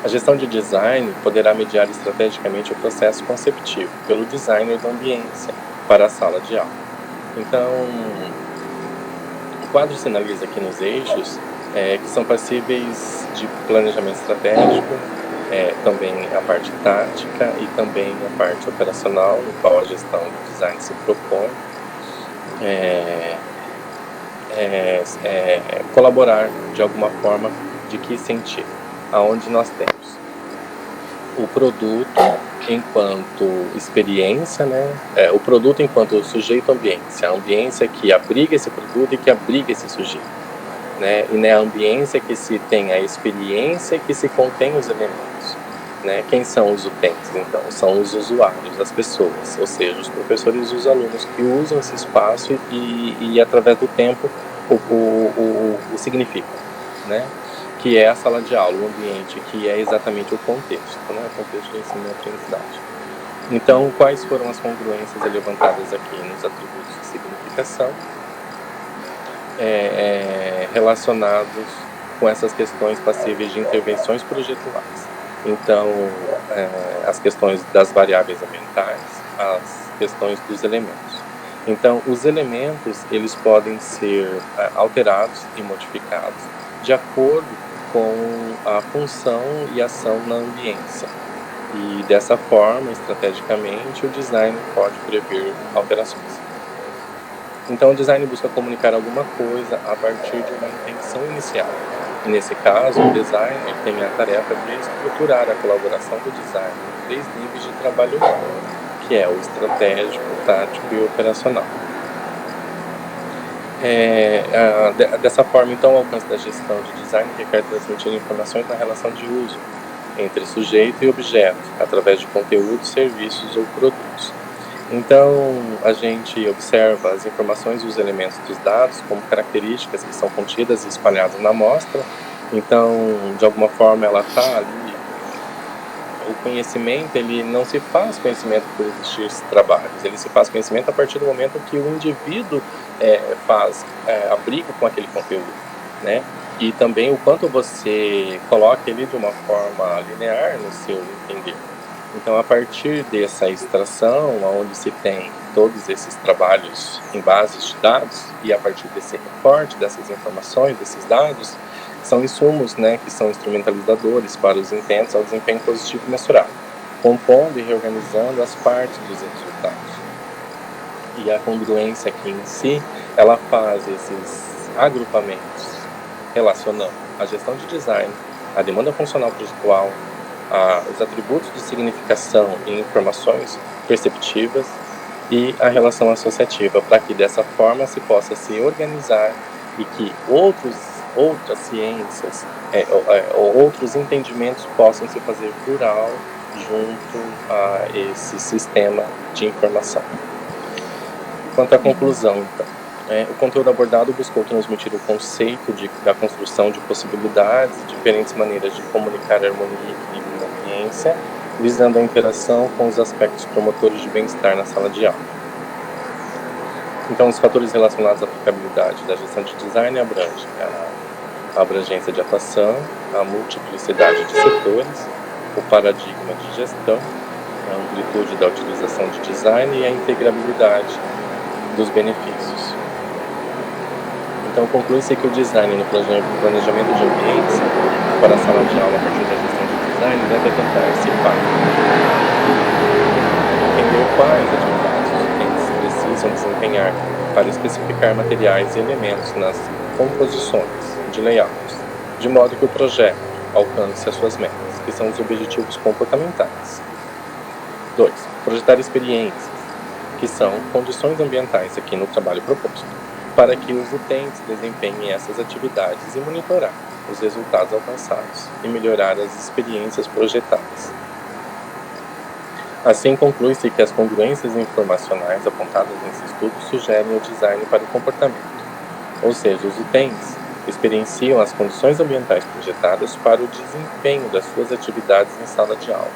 Speaker 3: A gestão de design poderá mediar estrategicamente o processo conceptivo pelo designer da ambiência para a sala de aula. Então, o quadro sinaliza aqui nos eixos que são passíveis de planejamento estratégico, também a parte tática e também a parte operacional, no qual a gestão do design se propõe colaborar de alguma forma. De que sentido? Aonde nós temos o produto enquanto experiência, o produto enquanto sujeito ambiência, a ambiência que abriga esse produto e que abriga esse sujeito, e a ambiência que se tem a experiência que se contém os elementos, Quem são os utentes, então? São os usuários, as pessoas, ou seja, os professores e os alunos que usam esse espaço e através do tempo o significam, que é a sala de aula, o ambiente, que é exatamente o contexto, o contexto de ensino e aprendizagem. Então, quais foram as congruências levantadas aqui nos atributos de significação relacionados com essas questões passíveis de intervenções projetuais? Então, as questões das variáveis ambientais, as questões dos elementos. Então, os elementos, eles podem ser alterados e modificados de acordo com a função e ação na ambiência. E dessa forma, estrategicamente, o design pode prever alterações. Então, o design busca comunicar alguma coisa a partir de uma intenção inicial. E nesse caso, o designer tem a tarefa de estruturar a colaboração do design em 3 níveis de trabalho, que é o estratégico, tático e operacional. Dessa forma, então, o alcance da gestão de design requer transmitir informações na relação de uso entre sujeito e objeto, através de conteúdos, serviços ou produtos. Então, a gente observa as informações e os elementos dos dados como características que são contidas e espalhadas na amostra. Então, de alguma forma, ela está ali. O conhecimento, ele não se faz conhecimento por existir trabalhos, ele se faz conhecimento a partir do momento que o indivíduo abriga com aquele conteúdo, né? E também o quanto você coloca ele de uma forma linear no seu entender. Então, a partir dessa extração, onde se tem todos esses trabalhos em bases de dados, e a partir desse recorte, dessas informações, desses dados, são insumos, né, que são instrumentalizadores para os intentos ao desempenho positivo mensurado, compondo e reorganizando as partes dos resultados. E a congruência aqui em si, ela faz esses agrupamentos, relacionando a gestão de design, a demanda funcional projetual, os atributos de significação e informações perceptivas e a relação associativa, para que dessa forma se possa se organizar e que outras ciências, outros entendimentos possam se fazer plural junto a esse sistema de informação. Quanto à conclusão, então, o conteúdo abordado buscou transmitir o conceito da construção de possibilidades, diferentes maneiras de comunicar harmonia e equilíbrio na ambiência, visando a interação com os aspectos promotores de bem-estar na sala de aula. Então, os fatores relacionados à aplicabilidade da gestão de design abrangem a abrangência de atuação, a multiplicidade de setores, o paradigma de gestão, a amplitude da utilização de design e a integrabilidade dos benefícios. Então, conclui-se que o design no planejamento de ambientes para a sala de aula a partir da gestão de design deve atentar esse fato. Entender quais atividades os utentes precisam desempenhar para especificar materiais e elementos nas composições de layouts, de modo que o projeto alcance as suas metas, que são os objetivos comportamentais. 2. Projetar experiências, que são condições ambientais aqui no trabalho proposto, para que os utentes desempenhem essas atividades e monitorar os resultados alcançados e melhorar as experiências projetadas. Assim, conclui-se que as congruências informacionais apontadas nesse estudo sugerem o design para o comportamento, ou seja, os utentes experienciam as condições ambientais projetadas para o desempenho das suas atividades em sala de aula.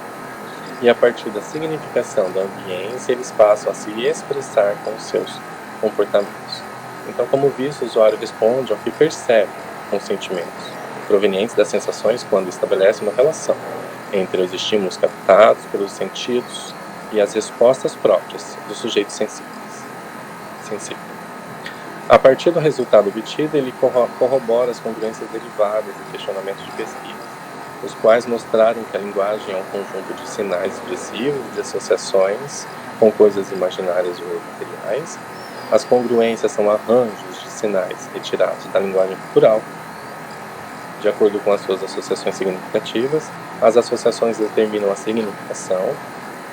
Speaker 3: E a partir da significação da ambiência, eles passam a se expressar com os seus comportamentos. Então, como visto, o usuário responde ao que percebe com sentimentos, provenientes das sensações quando estabelece uma relação entre os estímulos captados pelos sentidos e as respostas próprias dos sujeitos sensíveis. A partir do resultado obtido, ele corrobora as congruências derivadas e questionamentos de pesquisa, os quais mostraram que a linguagem é um conjunto de sinais expressivos, de associações com coisas imaginárias ou materiais. As congruências são arranjos de sinais retirados da linguagem cultural, de acordo com as suas associações significativas. As associações determinam a significação.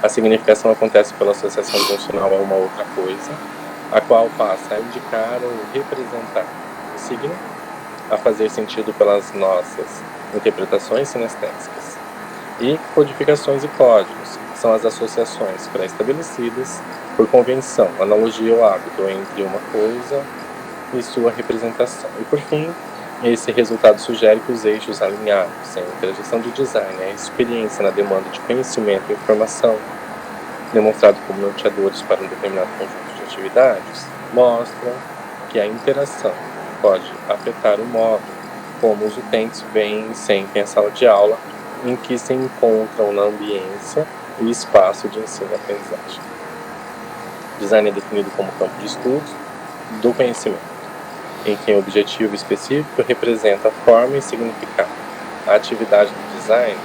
Speaker 3: A significação acontece pela associação funcional a uma outra coisa, a qual passa a indicar ou representar o signo, a fazer sentido pelas nossas interpretações sinestésicas. E codificações e códigos são as associações pré-estabelecidas por convenção, analogia ou hábito entre uma coisa e sua representação. E por fim, esse resultado sugere que os eixos alinhados entre a gestão de design e a experiência na demanda de conhecimento e informação, demonstrados como norteadores para um determinado conjunto de atividades, mostram que a interação pode afetar o modo como os utentes veem e sentem a sala de aula em que se encontram na ambiência e espaço de ensino e aprendizagem. Design é definido como campo de estudos do conhecimento, em que o objetivo específico representa a forma e significado. A atividade do design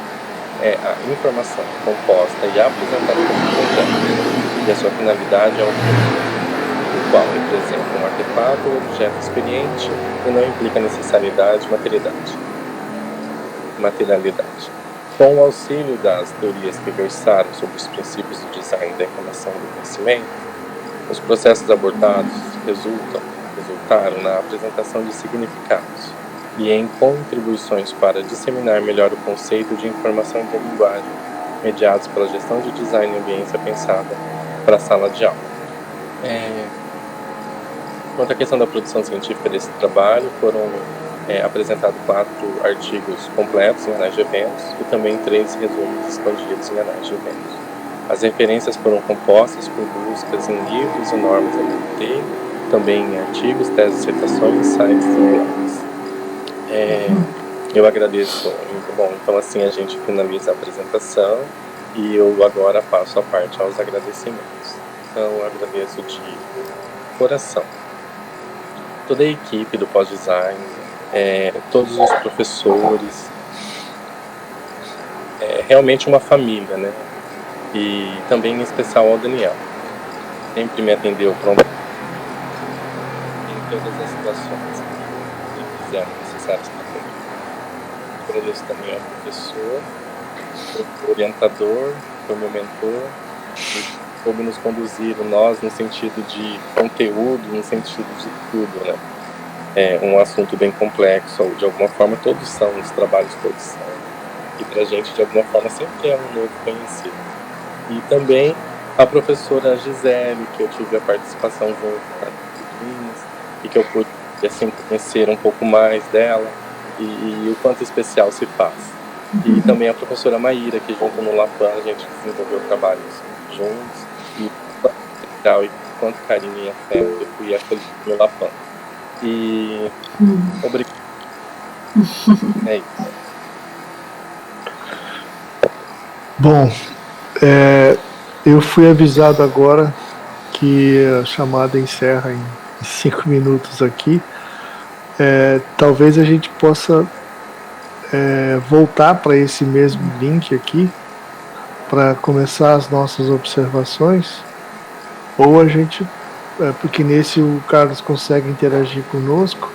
Speaker 3: é a informação composta e apresentada como projeto, e a sua finalidade é o qual representa um artefato ou objeto experiente e não implica necessariedade materialidade. Com o auxílio das teorias que versaram sobre os princípios do design da informação do conhecimento, os processos abordados resultaram na apresentação de significados e em contribuições para disseminar melhor o conceito de informação de linguagem, mediados pela gestão de design e ambiência pensada para a sala de aula. Quanto à questão da produção científica desse trabalho, foram apresentados 4 artigos completos em anais de eventos e também 3 resumos expandidos em anais de eventos. As referências foram compostas por buscas em livros e normas LMT, também em artigos, teses, dissertações, sites e blogs. Eu agradeço. Bom, então assim a gente finaliza a apresentação e eu agora passo a parte aos agradecimentos. Então eu agradeço de coração toda a equipe do pós-design, todos os professores, realmente uma família, né? E também em especial ao Daniel, sempre me atendeu pronto em todas as situações que fizeram necessárias para comigo. Agradeço também ao professor, o orientador, foi meu mentor, e como nos conduziram nós no sentido de conteúdo, no sentido de tudo, né? É um assunto bem complexo, de alguma forma todos são, os trabalhos todos são, e pra gente de alguma forma sempre é um novo conhecido. E também a professora Gisele, que eu tive a participação junto com a e que eu pude assim conhecer um pouco mais dela e o quanto especial se faz. E também a professora Maíra, que junto no Lapan a gente desenvolveu trabalhos juntos, e quanto carinho e afeto eu fui acolhido no Lapan. E obrigado. É isso.
Speaker 2: Bom, eu fui avisado agora que a chamada encerra em 5 minutos aqui. Talvez a gente possa voltar para esse mesmo link aqui para começar as nossas observações, ou a gente, porque nesse o Carlos consegue interagir conosco,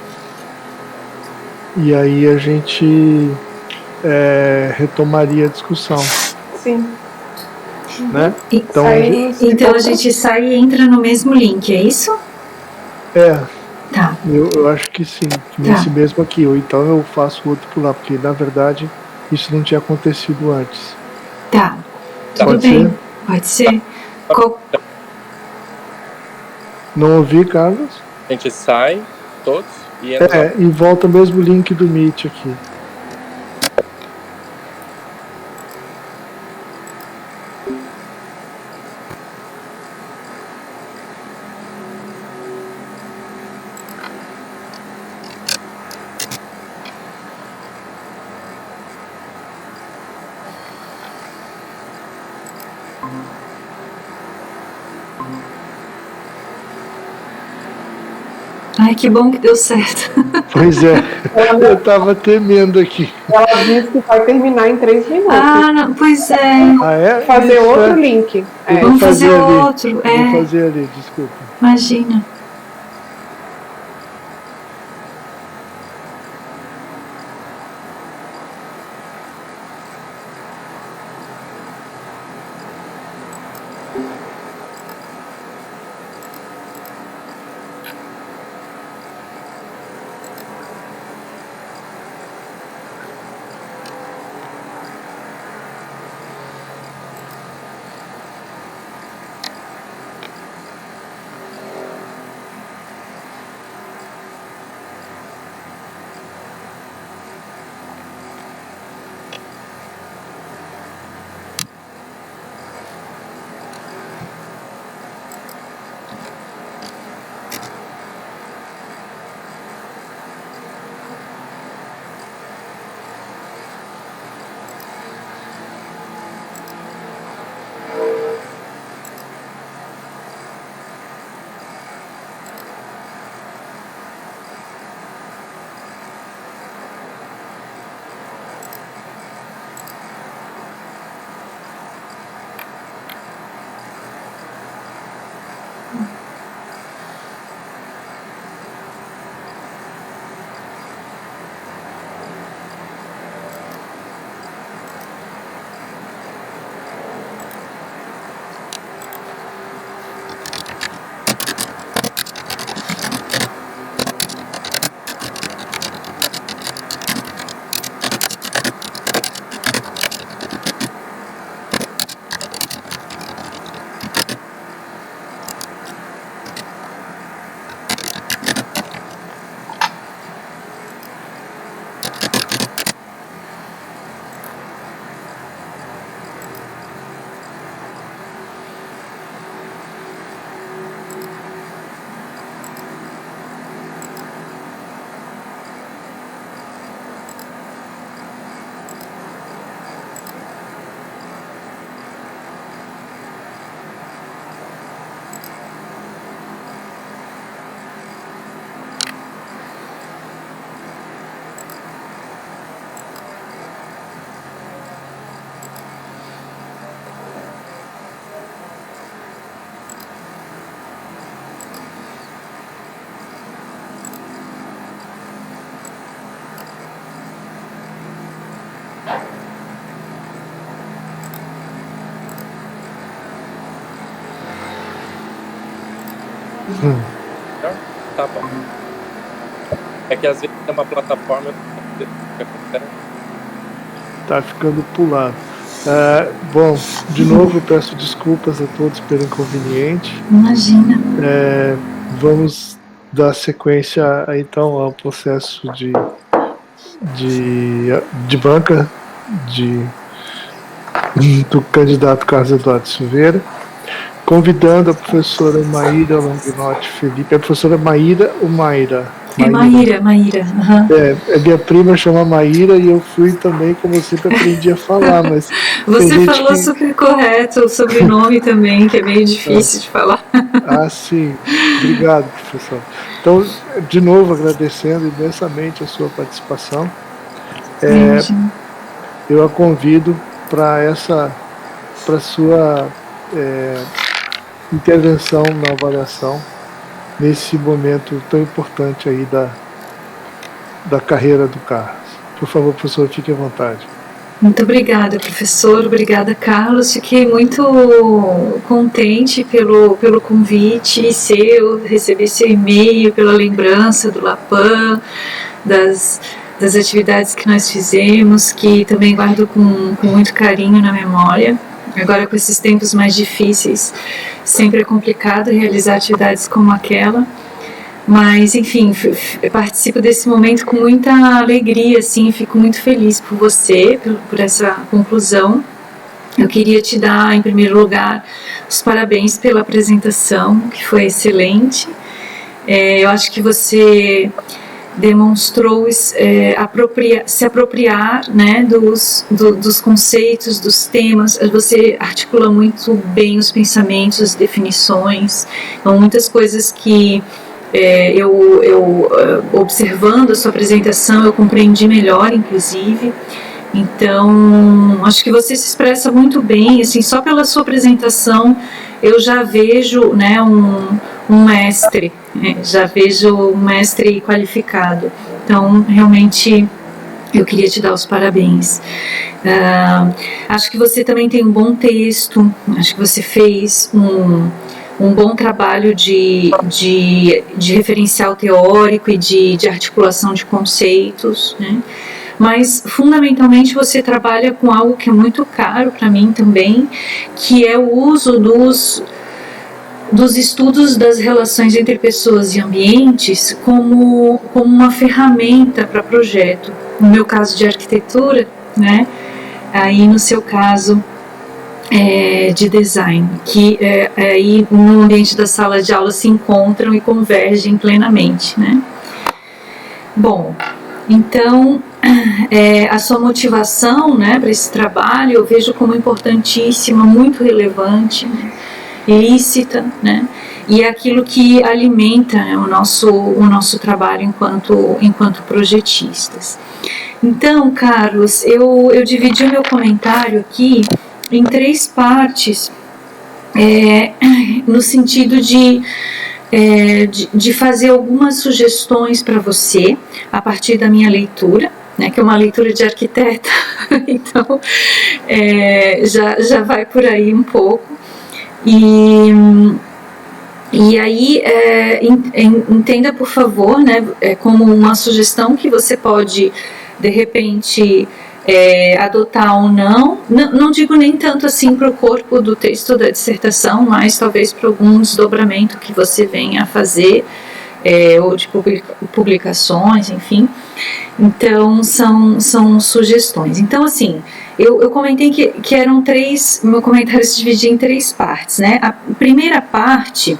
Speaker 2: e aí a gente retomaria a discussão.
Speaker 4: Sim.
Speaker 2: Né?
Speaker 1: Então a gente sai e entra no mesmo link, é isso?
Speaker 2: Tá. Eu acho que sim, nesse mesmo aqui, ou então eu faço outro por lá, porque na verdade isso não tinha acontecido antes.
Speaker 1: Tá. Tudo bem. Pode ser.
Speaker 2: Não ouvi, Carlos?
Speaker 3: A gente sai, todos, e entra.
Speaker 2: E volta o mesmo link do Meet aqui.
Speaker 1: Ai, que bom que deu certo.
Speaker 2: Pois é, eu tava temendo aqui.
Speaker 4: Ela disse que vai terminar em 3 minutos.
Speaker 1: Ah, não, pois é.
Speaker 4: Fazer outro link.
Speaker 1: Vamos fazer outro.
Speaker 2: Vamos fazer ali, desculpa.
Speaker 1: Imagina.
Speaker 3: Tá bom. É que às vezes tem uma plataforma que
Speaker 2: tá ficando pulado. Bom, de novo peço desculpas a todos pelo inconveniente.
Speaker 1: Imagina.
Speaker 2: Vamos dar sequência então ao processo de banca do candidato Carlos Eduardo Silveira, convidando a professora Maíra Longinotti Felipe. A professora Maíra ou Maíra?
Speaker 1: Maíra. Uhum.
Speaker 2: Minha prima chama Maíra e eu fui também, como eu sempre aprendi a falar, mas...
Speaker 1: Você falou super correto o sobrenome também, que é meio difícil de falar.
Speaker 2: Sim. Obrigado, professor. Então, de novo, agradecendo imensamente a sua participação. Eu a convido para sua intervenção na avaliação nesse momento tão importante aí da carreira do Carlos. Por favor, professor, fique à vontade.
Speaker 1: Muito obrigada, professor. Obrigada, Carlos. Fiquei muito contente pelo convite seu, receber seu e-mail, pela lembrança do Lapan, das atividades que nós fizemos, que também guardo com muito carinho na memória. Agora, com esses tempos mais difíceis, sempre é complicado realizar atividades como aquela. Mas, enfim, eu participo desse momento com muita alegria, assim, fico muito feliz por você, por essa conclusão. Eu queria te dar, em primeiro lugar, os parabéns pela apresentação, que foi excelente. Eu acho que você demonstrou se apropriar, né, dos conceitos, dos temas. Você articula muito bem os pensamentos, as definições. Então, muitas coisas que eu observando a sua apresentação, eu compreendi melhor, inclusive. Então, acho que você se expressa muito bem, assim, só pela sua apresentação eu já vejo, né, um mestre, já vejo um mestre qualificado. Então, realmente, eu queria te dar os parabéns. Acho que você também tem um bom texto, acho que você fez um bom trabalho de referencial teórico e de articulação de conceitos, né? Mas fundamentalmente você trabalha com algo que é muito caro para mim também, que é o uso dos estudos das relações entre pessoas e ambientes como uma ferramenta para projeto. No meu caso de arquitetura, né? Aí no seu caso de design, que aí no ambiente da sala de aula se encontram e convergem plenamente, né? Bom, então a sua motivação, né, para esse trabalho eu vejo como importantíssima, muito relevante, né, lícita, né, e é aquilo que alimenta, né, o nosso trabalho enquanto projetistas. Então, Carlos, eu dividi o meu comentário aqui em 3 partes no sentido de fazer algumas sugestões para você a partir da minha leitura, né, que é uma leitura de arquiteta, então já vai por aí um pouco. E aí, entenda, por favor, né, como uma sugestão que você pode, de repente, adotar ou não. Não digo nem tanto assim para o corpo do texto da dissertação, mas talvez para algum desdobramento que você venha a fazer, ou de publicações, enfim. Então, são sugestões. Então, assim, eu comentei que eram meu comentário se dividia em 3 partes, né? A primeira parte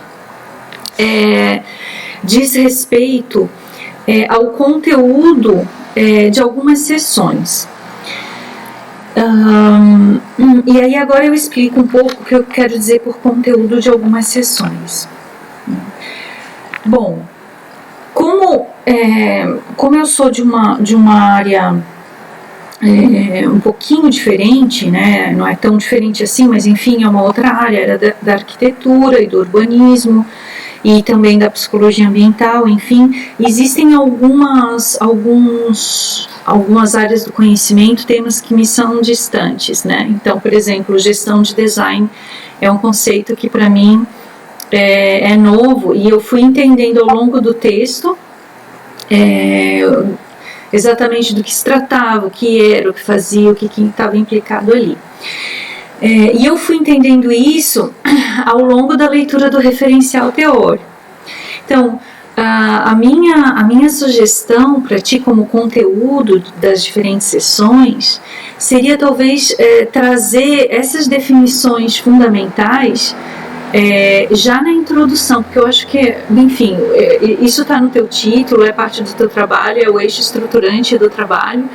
Speaker 1: diz respeito ao conteúdo de algumas sessões. E aí agora eu explico um pouco o que eu quero dizer por conteúdo de algumas sessões. Bom, como eu sou de uma área um pouquinho diferente, né? Não é tão diferente assim, mas enfim, é uma outra área, era da arquitetura e do urbanismo, e também da psicologia ambiental, enfim, existem algumas áreas do conhecimento, temas que me são distantes, né? Então, por exemplo, gestão de design é um conceito que para mim é novo, e eu fui entendendo ao longo do texto exatamente do que se tratava, o que era, o que fazia, o que estava implicado ali. E eu fui entendendo isso ao longo da leitura do referencial teórico. Então, a minha sugestão para ti como conteúdo das diferentes sessões seria talvez trazer essas definições fundamentais já na introdução, porque eu acho que, enfim, isso está no teu título, é parte do teu trabalho, é o eixo estruturante do trabalho.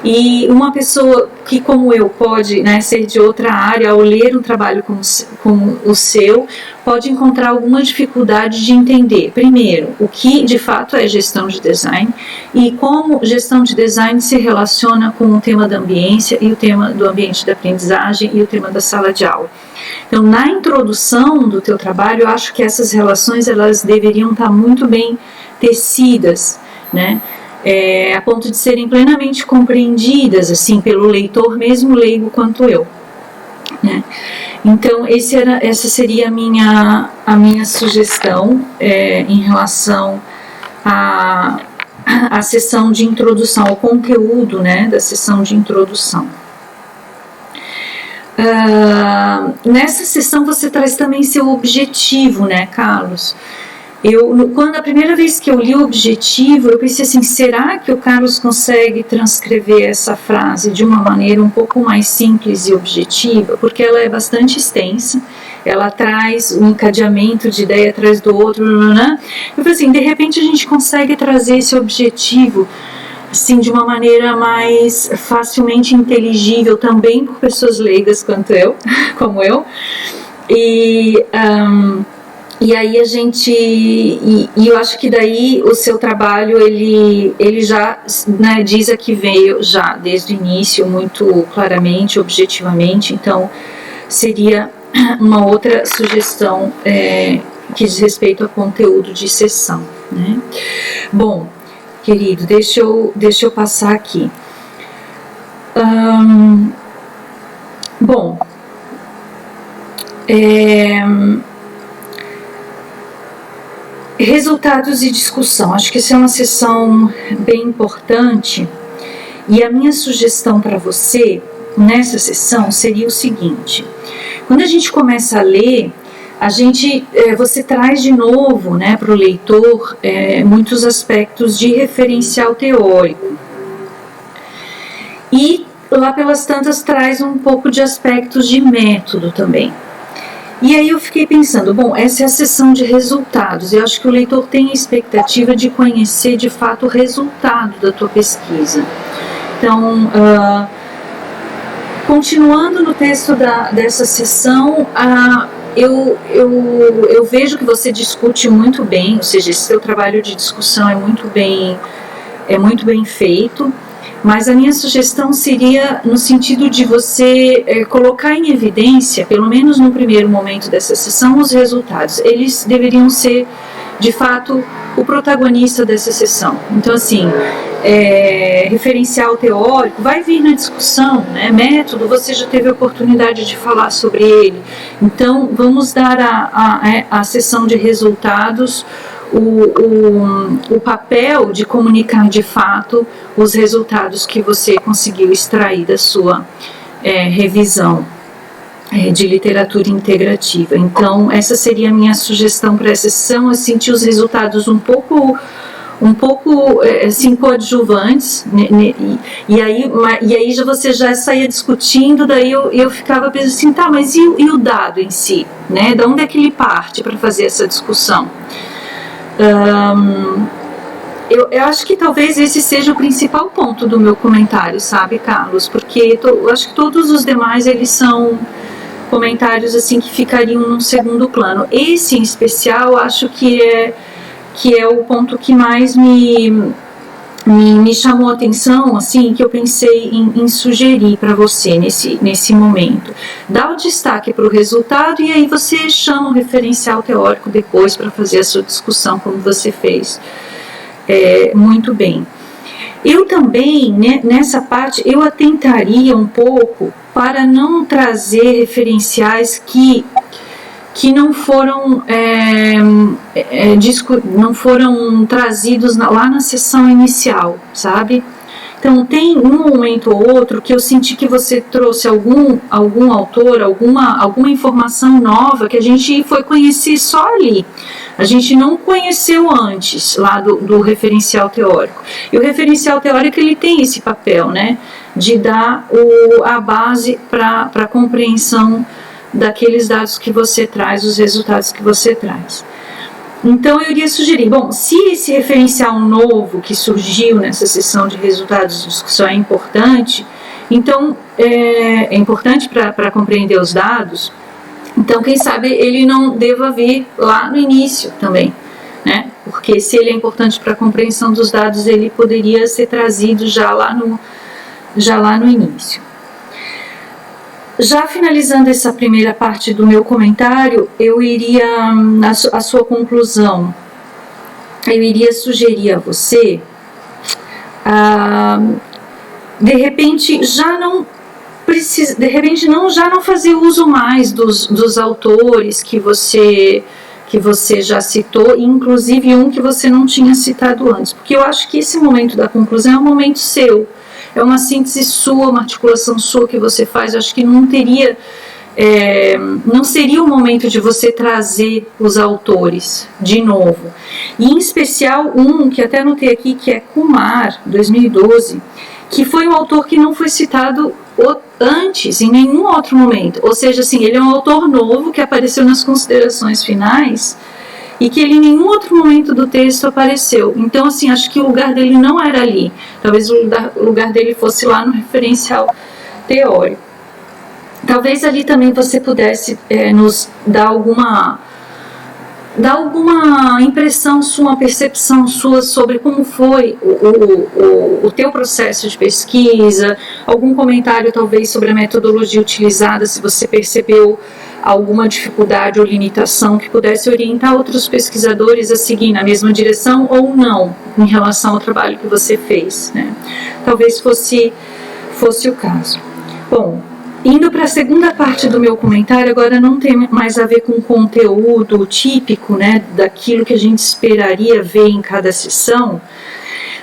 Speaker 1: E uma pessoa que, como eu, pode, né, ser de outra área, ao ler um trabalho como o seu, pode encontrar alguma dificuldade de entender, primeiro, o que de fato é gestão de design e como gestão de design se relaciona com o tema da ambiência e o tema do ambiente da aprendizagem e o tema da sala de aula. Então, na introdução do teu trabalho, eu acho que essas relações elas deveriam estar muito bem tecidas, né? A ponto de serem plenamente compreendidas assim pelo leitor, mesmo leigo quanto eu, né? Então essa seria a minha sugestão em relação à sessão de introdução, ao conteúdo, né, da sessão de introdução. Nessa sessão você traz também seu objetivo, né, Carlos? Quando a primeira vez que eu li o objetivo, eu pensei assim, será que o Carlos consegue transcrever essa frase de uma maneira um pouco mais simples e objetiva? Porque ela é bastante extensa, ela traz um encadeamento de ideia atrás do outro, né? Eu falei assim, de repente a gente consegue trazer esse objetivo assim, de uma maneira mais facilmente inteligível também por pessoas leigas como eu. E aí a gente, e eu acho que daí o seu trabalho, ele já, né, diz a que veio já desde o início, muito claramente, objetivamente, então seria uma outra sugestão que diz respeito ao conteúdo de sessão, né? Bom, querido, deixa eu passar aqui. Bom, resultados e discussão. Acho que essa é uma sessão bem importante e a minha sugestão para você nessa sessão seria o seguinte: quando a gente começa a ler, você traz de novo, né, para o leitor muitos aspectos de referencial teórico e lá pelas tantas traz um pouco de aspectos de método também. E aí eu fiquei pensando, bom, essa é a sessão de resultados. Eu acho que o leitor tem a expectativa de conhecer de fato o resultado da tua pesquisa. Então, continuando no texto dessa sessão, eu vejo que você discute muito bem, ou seja, esse seu trabalho de discussão é muito bem feito. Mas a minha sugestão seria no sentido de você colocar em evidência, pelo menos no primeiro momento dessa sessão, os resultados. Eles deveriam ser, de fato, o protagonista dessa sessão. Então, assim, referencial teórico vai vir na discussão, né? Método, você já teve a oportunidade de falar sobre ele. Então, vamos dar a sessão de resultados o papel de comunicar de fato os resultados que você conseguiu extrair da sua revisão de literatura integrativa. Então, essa seria a minha sugestão para essa sessão, é sentir os resultados um pouco assim, coadjuvantes, né, e aí você já saía discutindo, daí eu ficava pensando assim, tá, mas e o dado em si, né? De onde é que ele parte para fazer essa discussão? Eu acho que talvez esse seja o principal ponto do meu comentário, sabe, Carlos? Porque eu acho que todos os demais, eles são comentários assim que ficariam num segundo plano. Esse em especial, acho que é o ponto que mais me chamou a atenção, assim, que eu pensei em sugerir para você nesse momento. Dá o destaque para o resultado e aí você chama o referencial teórico depois para fazer a sua discussão, como você fez muito bem. Eu também, né, nessa parte, eu atentaria um pouco para não trazer referenciais que não foram não foram trazidos lá na sessão inicial, sabe? Então tem um momento ou outro que eu senti que você trouxe algum autor, alguma informação nova que a gente foi conhecer só ali. A gente não conheceu antes lá do referencial teórico. E o referencial teórico, ele tem esse papel, né, de dar a base para a compreensão daqueles dados que você traz, os resultados que você traz. Então eu iria sugerir, bom, se esse referencial novo que surgiu nessa sessão de resultados de discussão é importante, então é importante para compreender os dados, então quem sabe ele não deva vir lá no início também, né? Porque se ele é importante para a compreensão dos dados, ele poderia ser trazido já lá no início. Já finalizando essa primeira parte do meu comentário, eu iria, a sua conclusão, eu iria sugerir a você, de repente já não fazer uso mais dos autores que você já citou, inclusive um que você não tinha citado antes, porque eu acho que esse momento da conclusão é um momento seu. É uma síntese sua, uma articulação sua que você faz. Eu acho que não seria o momento de você trazer os autores de novo. E em especial um que até anotei aqui, que é Kumar, 2012, que foi um autor que não foi citado antes, em nenhum outro momento. Ou seja, assim, ele é um autor novo que apareceu nas considerações finais e que ele em nenhum outro momento do texto apareceu. Então, assim, acho que o lugar dele não era ali. Talvez o lugar dele fosse lá no referencial teórico. Talvez ali também você pudesse nos dar alguma impressão sua, uma percepção sua sobre como foi o teu processo de pesquisa, algum comentário talvez sobre a metodologia utilizada, se você percebeu alguma dificuldade ou limitação que pudesse orientar outros pesquisadores a seguir na mesma direção ou não, em relação ao trabalho que você fez, né? Talvez fosse o caso. Bom, indo para a segunda parte do meu comentário, agora não tem mais a ver com o conteúdo típico, né, daquilo que a gente esperaria ver em cada sessão,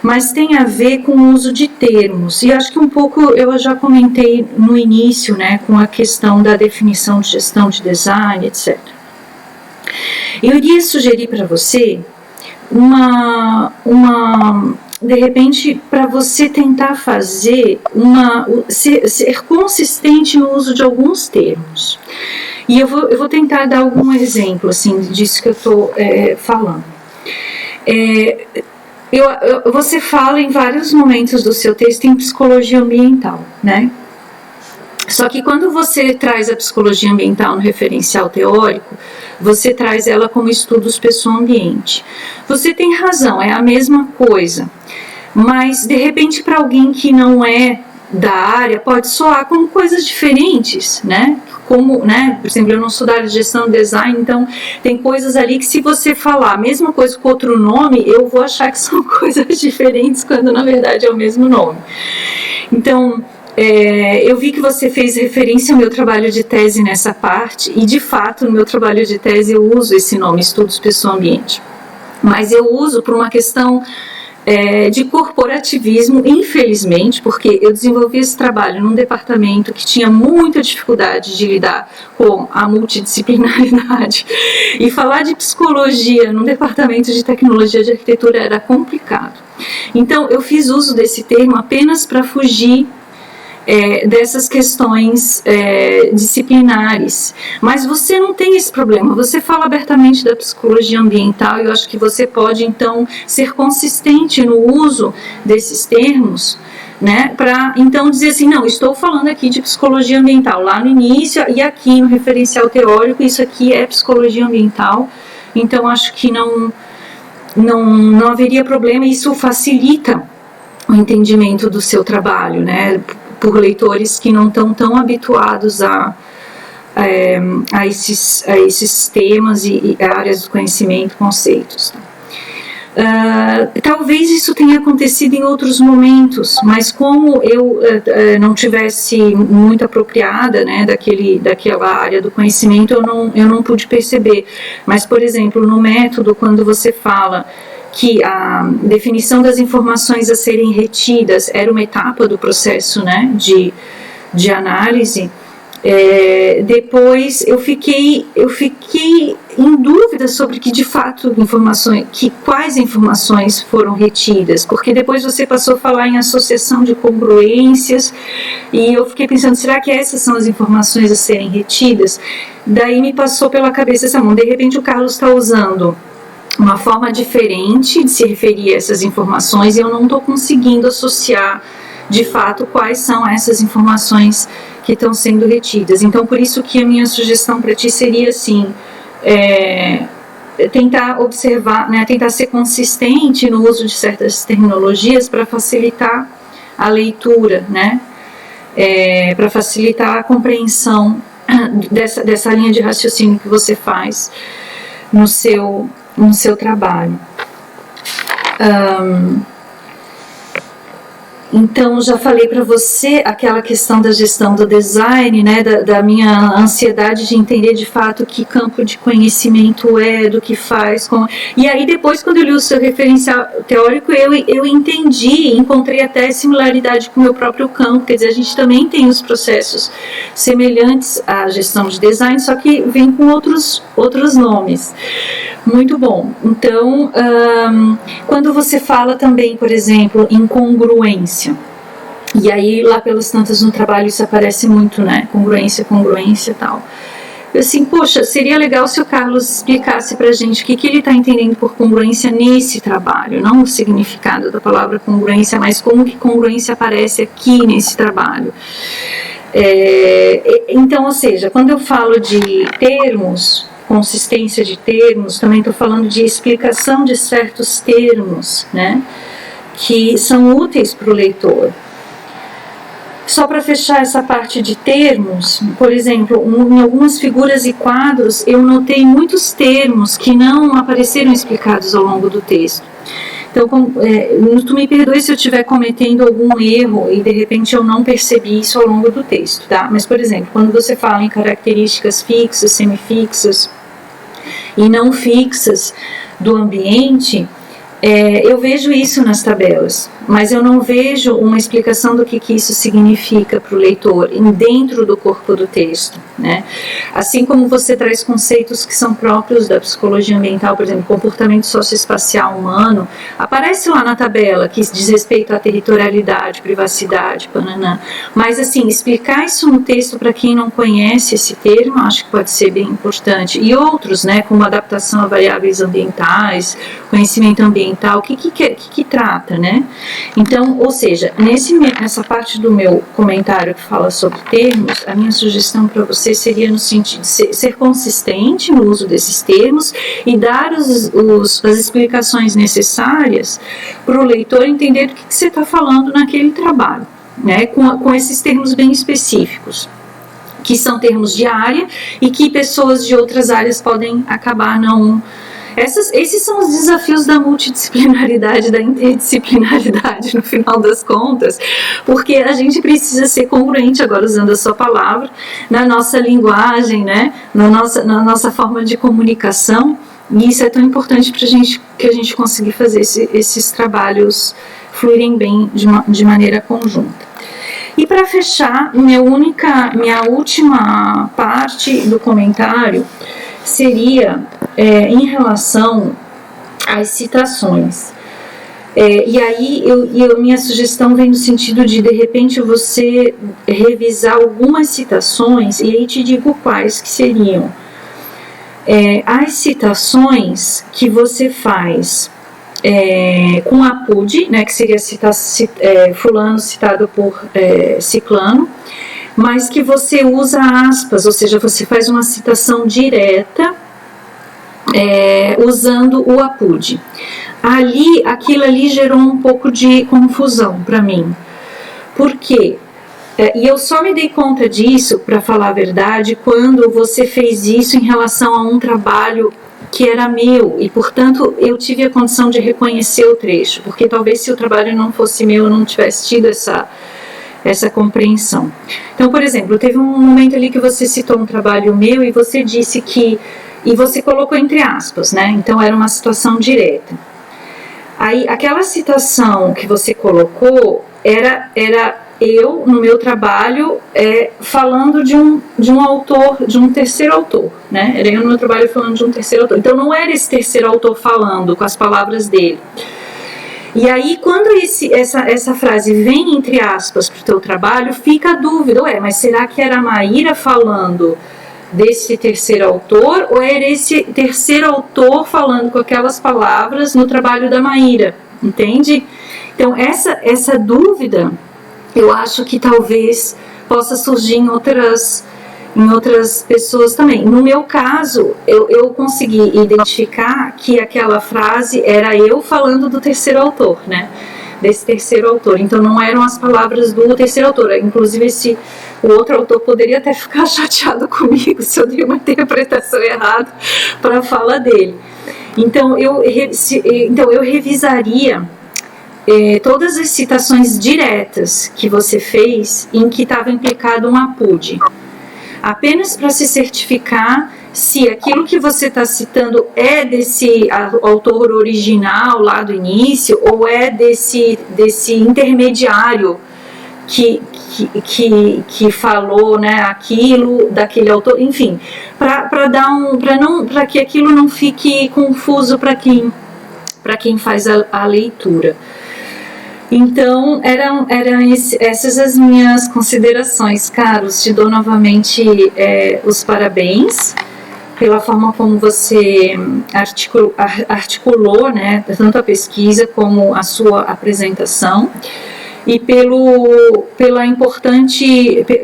Speaker 1: mas tem a ver com o uso de termos. E acho que um pouco eu já comentei no início, né, com a questão da definição de gestão de design, etc. Eu iria sugerir para você de repente, para você tentar fazer ser consistente no uso de alguns termos. E eu vou tentar dar algum exemplo assim, disso que eu estou falando. Você fala em vários momentos do seu texto em psicologia ambiental, né? Só que quando você traz a psicologia ambiental no referencial teórico, você traz ela como estudos pessoa-ambiente. Você tem razão, é a mesma coisa. mas de repente para alguém que não é da área pode soar como coisas diferentes, né? Como, né? Por exemplo, eu não sou da área de gestão e design, então tem coisas ali que se você falar a mesma coisa com outro nome, eu vou achar que são coisas diferentes quando na verdade é o mesmo nome. Então, eu vi que você fez referência ao meu trabalho de tese nessa parte, e de fato no meu trabalho de tese eu uso esse nome, Estudos Pessoa-Ambiente, mas eu uso por uma questão de corporativismo, infelizmente, porque eu desenvolvi esse trabalho num departamento que tinha muita dificuldade de lidar com a multidisciplinaridade, e falar de psicologia num departamento de tecnologia de arquitetura era complicado. Então eu fiz uso desse termo apenas para fugir dessas questões disciplinares, mas você não tem esse problema, você fala abertamente da psicologia ambiental, e eu acho que você pode então ser consistente no uso desses termos, né, para então dizer assim, não, estou falando aqui de psicologia ambiental lá no início, e aqui no referencial teórico isso aqui é psicologia ambiental, então acho que não haveria problema, e isso facilita o entendimento do seu trabalho, né, por leitores que não estão tão habituados a esses temas e áreas do conhecimento, conceitos. Talvez isso tenha acontecido em outros momentos, mas como eu não tivesse muito apropriada, né, daquela área do conhecimento, eu não pude perceber. Mas, por exemplo, no método, quando você fala que a definição das informações a serem retidas era uma etapa do processo, né, de análise, depois eu fiquei em dúvida sobre que de fato quais informações foram retidas, porque depois você passou a falar em associação de congruências, e eu fiquei pensando, será que essas são as informações a serem retidas? Daí me passou pela cabeça, de repente o Carlos está usando uma forma diferente de se referir a essas informações, e eu não estou conseguindo associar de fato quais são essas informações que estão sendo retidas. Então, por isso que a minha sugestão para ti seria assim, tentar observar, né, tentar ser consistente no uso de certas terminologias para facilitar a leitura, né, para facilitar a compreensão dessa linha de raciocínio que você faz no seu trabalho. Então, já falei para você aquela questão da gestão do design, né, da minha ansiedade de entender de fato que campo de conhecimento do que faz. E aí depois, quando eu li o seu referencial teórico, eu encontrei até similaridade com o meu próprio campo, quer dizer, a gente também tem os processos semelhantes à gestão de design, só que vem com outros nomes. Muito bom. Então, quando você fala também, por exemplo, em congruência, e aí lá pelos tantos no trabalho isso aparece muito, né? Congruência e tal. Eu assim, poxa, seria legal se o Carlos explicasse pra gente o que ele está entendendo por congruência nesse trabalho, não o significado da palavra congruência, mas como que congruência aparece aqui nesse trabalho. Então, ou seja, quando eu falo de termos, consistência de termos, também estou falando de explicação de certos termos, né, que são úteis para o leitor. Só para fechar essa parte de termos, por exemplo, em algumas figuras e quadros eu notei muitos termos que não apareceram explicados ao longo do texto. Então, tu me perdoe se eu estiver cometendo algum erro e de repente eu não percebi isso ao longo do texto, tá? Mas, por exemplo, quando você fala em características fixas, semifixas e não fixas do ambiente, eu vejo isso nas tabelas, mas eu não vejo uma explicação do que isso significa para o leitor dentro do corpo do texto, né? Assim como você traz conceitos que são próprios da psicologia ambiental, por exemplo, comportamento socioespacial humano, aparece lá na tabela que diz respeito à territorialidade, privacidade, pananã. Mas assim, explicar isso no texto para quem não conhece esse termo, acho que pode ser bem importante. E outros, né, como adaptação a variáveis ambientais, conhecimento ambiental, ambiental, o que trata, né? Então, ou seja, nessa parte do meu comentário que fala sobre termos, a minha sugestão para você seria no sentido de ser consistente no uso desses termos e dar as explicações necessárias para o leitor entender do que você está falando naquele trabalho, né? Com esses termos bem específicos, que são termos de área e que pessoas de outras áreas podem acabar não... Esses são os desafios da multidisciplinaridade, da interdisciplinaridade, no final das contas, porque a gente precisa ser congruente, agora usando a sua palavra, na nossa linguagem, né? na nossa forma de comunicação, e isso é tão importante para que a gente consiga fazer esses trabalhos fluírem bem de maneira conjunta. E para fechar, minha última parte do comentário seria em relação às citações. E aí, minha sugestão vem no sentido de repente, você revisar algumas citações, e aí te digo quais que seriam. As citações que você faz com a PUD, né, que seria fulano citado por ciclano, mas que você usa aspas, ou seja, você faz uma citação direta usando o APUD. Aquilo ali gerou um pouco de confusão para mim. Por quê? E eu só me dei conta disso, para falar a verdade, quando você fez isso em relação a um trabalho que era meu, e portanto eu tive a condição de reconhecer o trecho, porque talvez se o trabalho não fosse meu, eu não tivesse tido essa compreensão. Então, por exemplo, teve um momento ali que você citou um trabalho meu e você disse e você colocou entre aspas, né? Então era uma situação direta. Aí aquela citação que você colocou era eu, no meu trabalho, falando de um autor, de um terceiro autor, né? Era eu no meu trabalho falando de um terceiro autor. Então não era esse terceiro autor falando com as palavras dele. E aí, quando essa frase vem entre aspas para o teu trabalho, fica a dúvida, mas será que era a Maíra falando desse terceiro autor, ou era esse terceiro autor falando com aquelas palavras no trabalho da Maíra, entende? Então, essa dúvida, eu acho que talvez possa surgir em outras pessoas também. No meu caso, eu consegui identificar que aquela frase era eu falando do terceiro autor, né? Desse terceiro autor. Então não eram as palavras do terceiro autor. Inclusive o outro autor poderia até ficar chateado comigo se eu dei uma interpretação errada para a fala dele. Então eu revisaria todas as citações diretas que você fez em que estava implicado um APUD, apenas para se certificar se aquilo que você está citando é desse autor original lá do início ou é desse intermediário que falou, né, aquilo daquele autor, enfim, para que aquilo não fique confuso para quem faz a leitura. Então, eram essas as minhas considerações, Carlos. Te dou novamente os parabéns pela forma como você articulou, né, tanto a pesquisa como a sua apresentação, e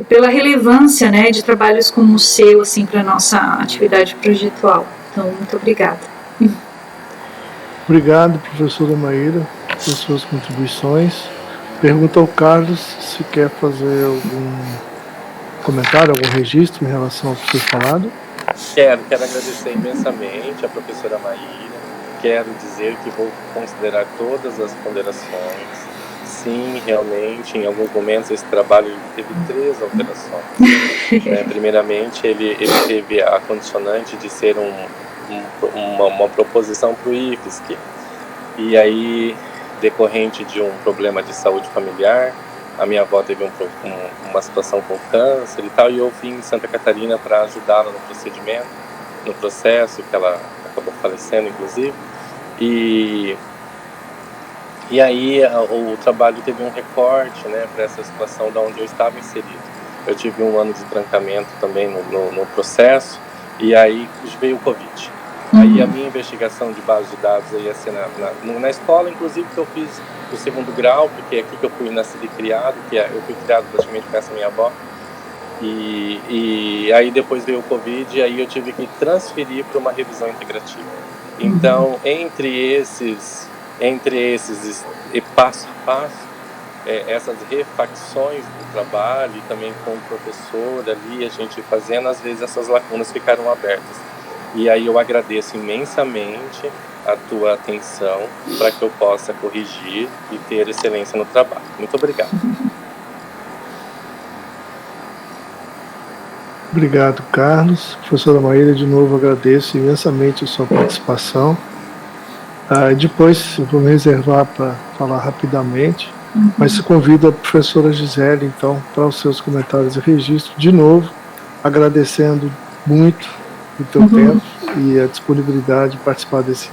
Speaker 1: pela relevância, né, de trabalhos como o seu, assim, para a nossa atividade projetual. Então, muito obrigada.
Speaker 2: Obrigado, professora Maíra, pelas suas contribuições. Pergunta ao Carlos se quer fazer algum comentário, algum registro em relação ao que foi falado.
Speaker 3: Quero agradecer imensamente a professora Maíra. Quero dizer que vou considerar todas as ponderações. Sim, realmente, em alguns momentos esse trabalho teve 3 alterações. Primeiramente, ele teve a condicionante de ser uma proposição para o IFSC, e aí, decorrente de um problema de saúde familiar, a minha avó teve uma situação com câncer e tal, e eu vim em Santa Catarina para ajudá-la no procedimento, no processo, que ela acabou falecendo, inclusive, e aí o trabalho teve um recorte, né, para essa situação da onde eu estava inserido. Eu tive 1 ano de trancamento também no processo, e aí veio o Covid. Aí a minha investigação de base de dados ia ser na escola, inclusive, que eu fiz o 2º grau, porque é aqui que eu fui nascido e criado, eu fui criado praticamente com essa minha avó. E aí depois veio o Covid, e aí eu tive que transferir para uma revisão integrativa. Então, entre esses e passo a passo, essas refacções do trabalho, e também com o professor ali, a gente fazendo, às vezes essas lacunas ficaram abertas. E aí eu agradeço imensamente a tua atenção para que eu possa corrigir e ter excelência no trabalho. Muito obrigado.
Speaker 2: Obrigado, Carlos. Professora Maíra, de novo agradeço imensamente a sua participação. Depois eu vou me reservar para falar rapidamente, mas convido a professora Gisele, então, para os seus comentários e registro, de novo, agradecendo muito o teu tempo e a disponibilidade de participar desse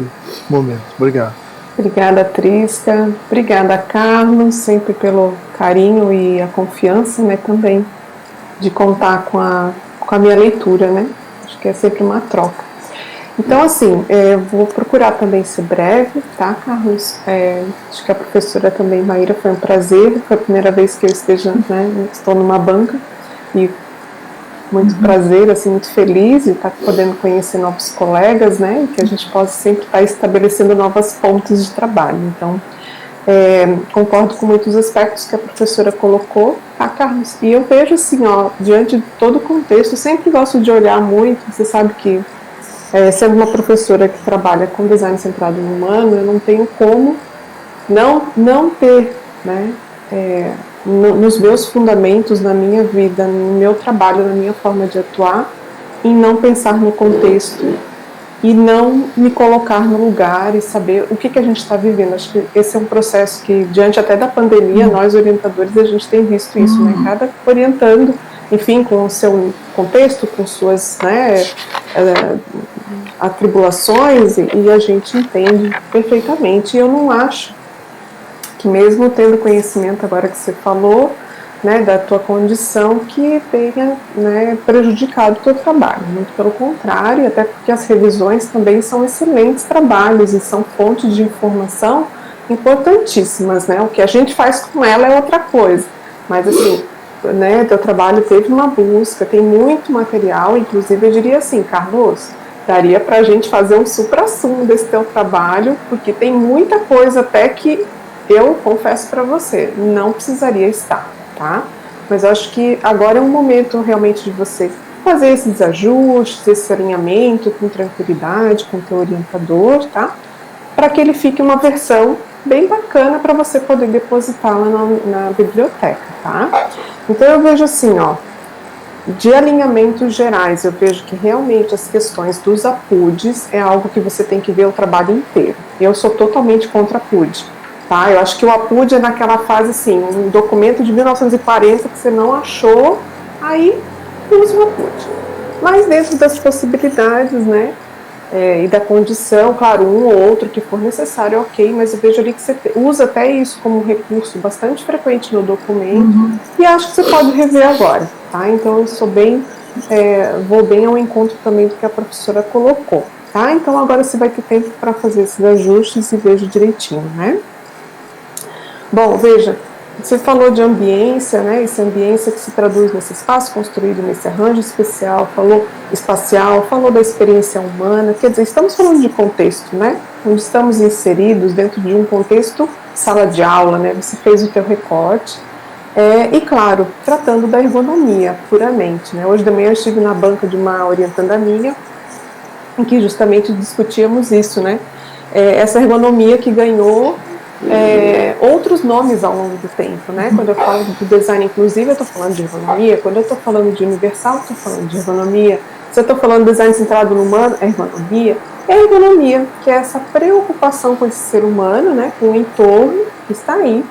Speaker 2: momento. Obrigado.
Speaker 4: Obrigada, Trisca. Obrigada, Carlos, sempre pelo carinho e a confiança, né, também, de contar com a minha leitura, né? Acho que é sempre uma troca. Então, assim, eu vou procurar também ser breve, tá, Carlos? Acho que a professora também, Maíra, foi um prazer. Foi a primeira vez que eu estou numa banca, e muito prazer, assim, muito feliz de estar podendo conhecer novos colegas, né? E que a gente possa sempre estar estabelecendo novas pontes de trabalho. Então, concordo com muitos aspectos que a professora colocou, tá, Carlos? E eu vejo assim, ó, diante de todo o contexto, eu sempre gosto de olhar muito, você sabe que sendo uma professora que trabalha com design centrado no humano, eu não tenho como não ter, né, nos meus fundamentos, na minha vida, no meu trabalho, na minha forma de atuar, em não pensar no contexto e não me colocar no lugar e saber o que a gente está vivendo. Acho que esse é um processo que, diante até da pandemia, nós orientadores, a gente tem visto isso, né? Cada orientando, enfim, com o seu contexto, com suas, né, atribulações, e a gente entende perfeitamente. E eu não acho que, mesmo tendo conhecimento agora que você falou, né, da tua condição, que tenha, né, prejudicado o teu trabalho. Muito pelo contrário, até porque as revisões também são excelentes trabalhos e são fontes de informação importantíssimas, né? O que a gente faz com ela é outra coisa. Mas, assim, né, teu trabalho teve uma busca, tem muito material, inclusive eu diria assim, Carlos, daria para a gente fazer um supra-sumo desse teu trabalho, porque tem muita coisa até que eu confesso para você, não precisaria estar, tá? Mas eu acho que agora é um momento realmente de você fazer esses ajustes, esse alinhamento com tranquilidade, com o teu orientador, tá? Para que ele fique uma versão bem bacana para você poder depositá-la na biblioteca, tá? Então eu vejo assim, ó, de alinhamentos gerais, eu vejo que realmente as questões dos APUDs é algo que você tem que ver o trabalho inteiro. Eu sou totalmente contra APUD, tá? Eu acho que o APUD é naquela fase assim, um documento de 1940 que você não achou, aí usa o APUD. Mas dentro das possibilidades, né, e da condição, claro, um ou outro que for necessário, ok, mas eu vejo ali que você usa até isso como um recurso bastante frequente no documento, e acho que você pode rever agora, tá? Então eu sou bem, vou bem ao encontro também do que a professora colocou, tá? Então agora você vai ter tempo para fazer esses ajustes e vejo direitinho, né? Bom, veja, você falou de ambiência, né? Essa ambiência que se traduz nesse espaço construído, nesse arranjo especial, espacial, falou da experiência humana, quer dizer, estamos falando de contexto, né? Onde estamos inseridos dentro de um contexto sala de aula, né? Você fez o teu recorte. E claro, tratando da ergonomia puramente, né? Hoje de manhã eu estive na banca de uma orientanda minha, em que justamente discutíamos isso, né? Essa ergonomia que ganhou outros nomes ao longo do tempo, né? Quando eu falo do design inclusivo, eu estou falando de ergonomia. Quando eu estou falando de universal, eu estou falando de ergonomia. Se eu estou falando de design centrado no humano, é ergonomia. É ergonomia, que é essa preocupação com esse ser humano, né? Com o entorno que está aí.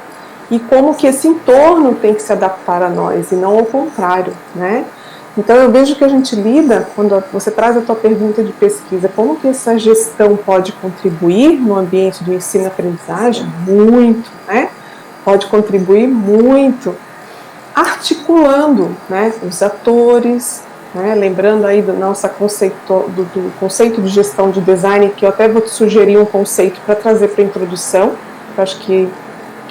Speaker 4: E como que esse entorno tem que se adaptar a nós, e não ao contrário, né? Então eu vejo que a gente lida, quando você traz a tua pergunta de pesquisa, como que essa gestão pode contribuir no ambiente do ensino e aprendizagem? Muito, né? Pode contribuir muito, articulando, né, os atores, né? Lembrando aí do nosso conceito, do conceito de gestão de design, que eu até vou te sugerir um conceito para trazer para a introdução. Eu acho que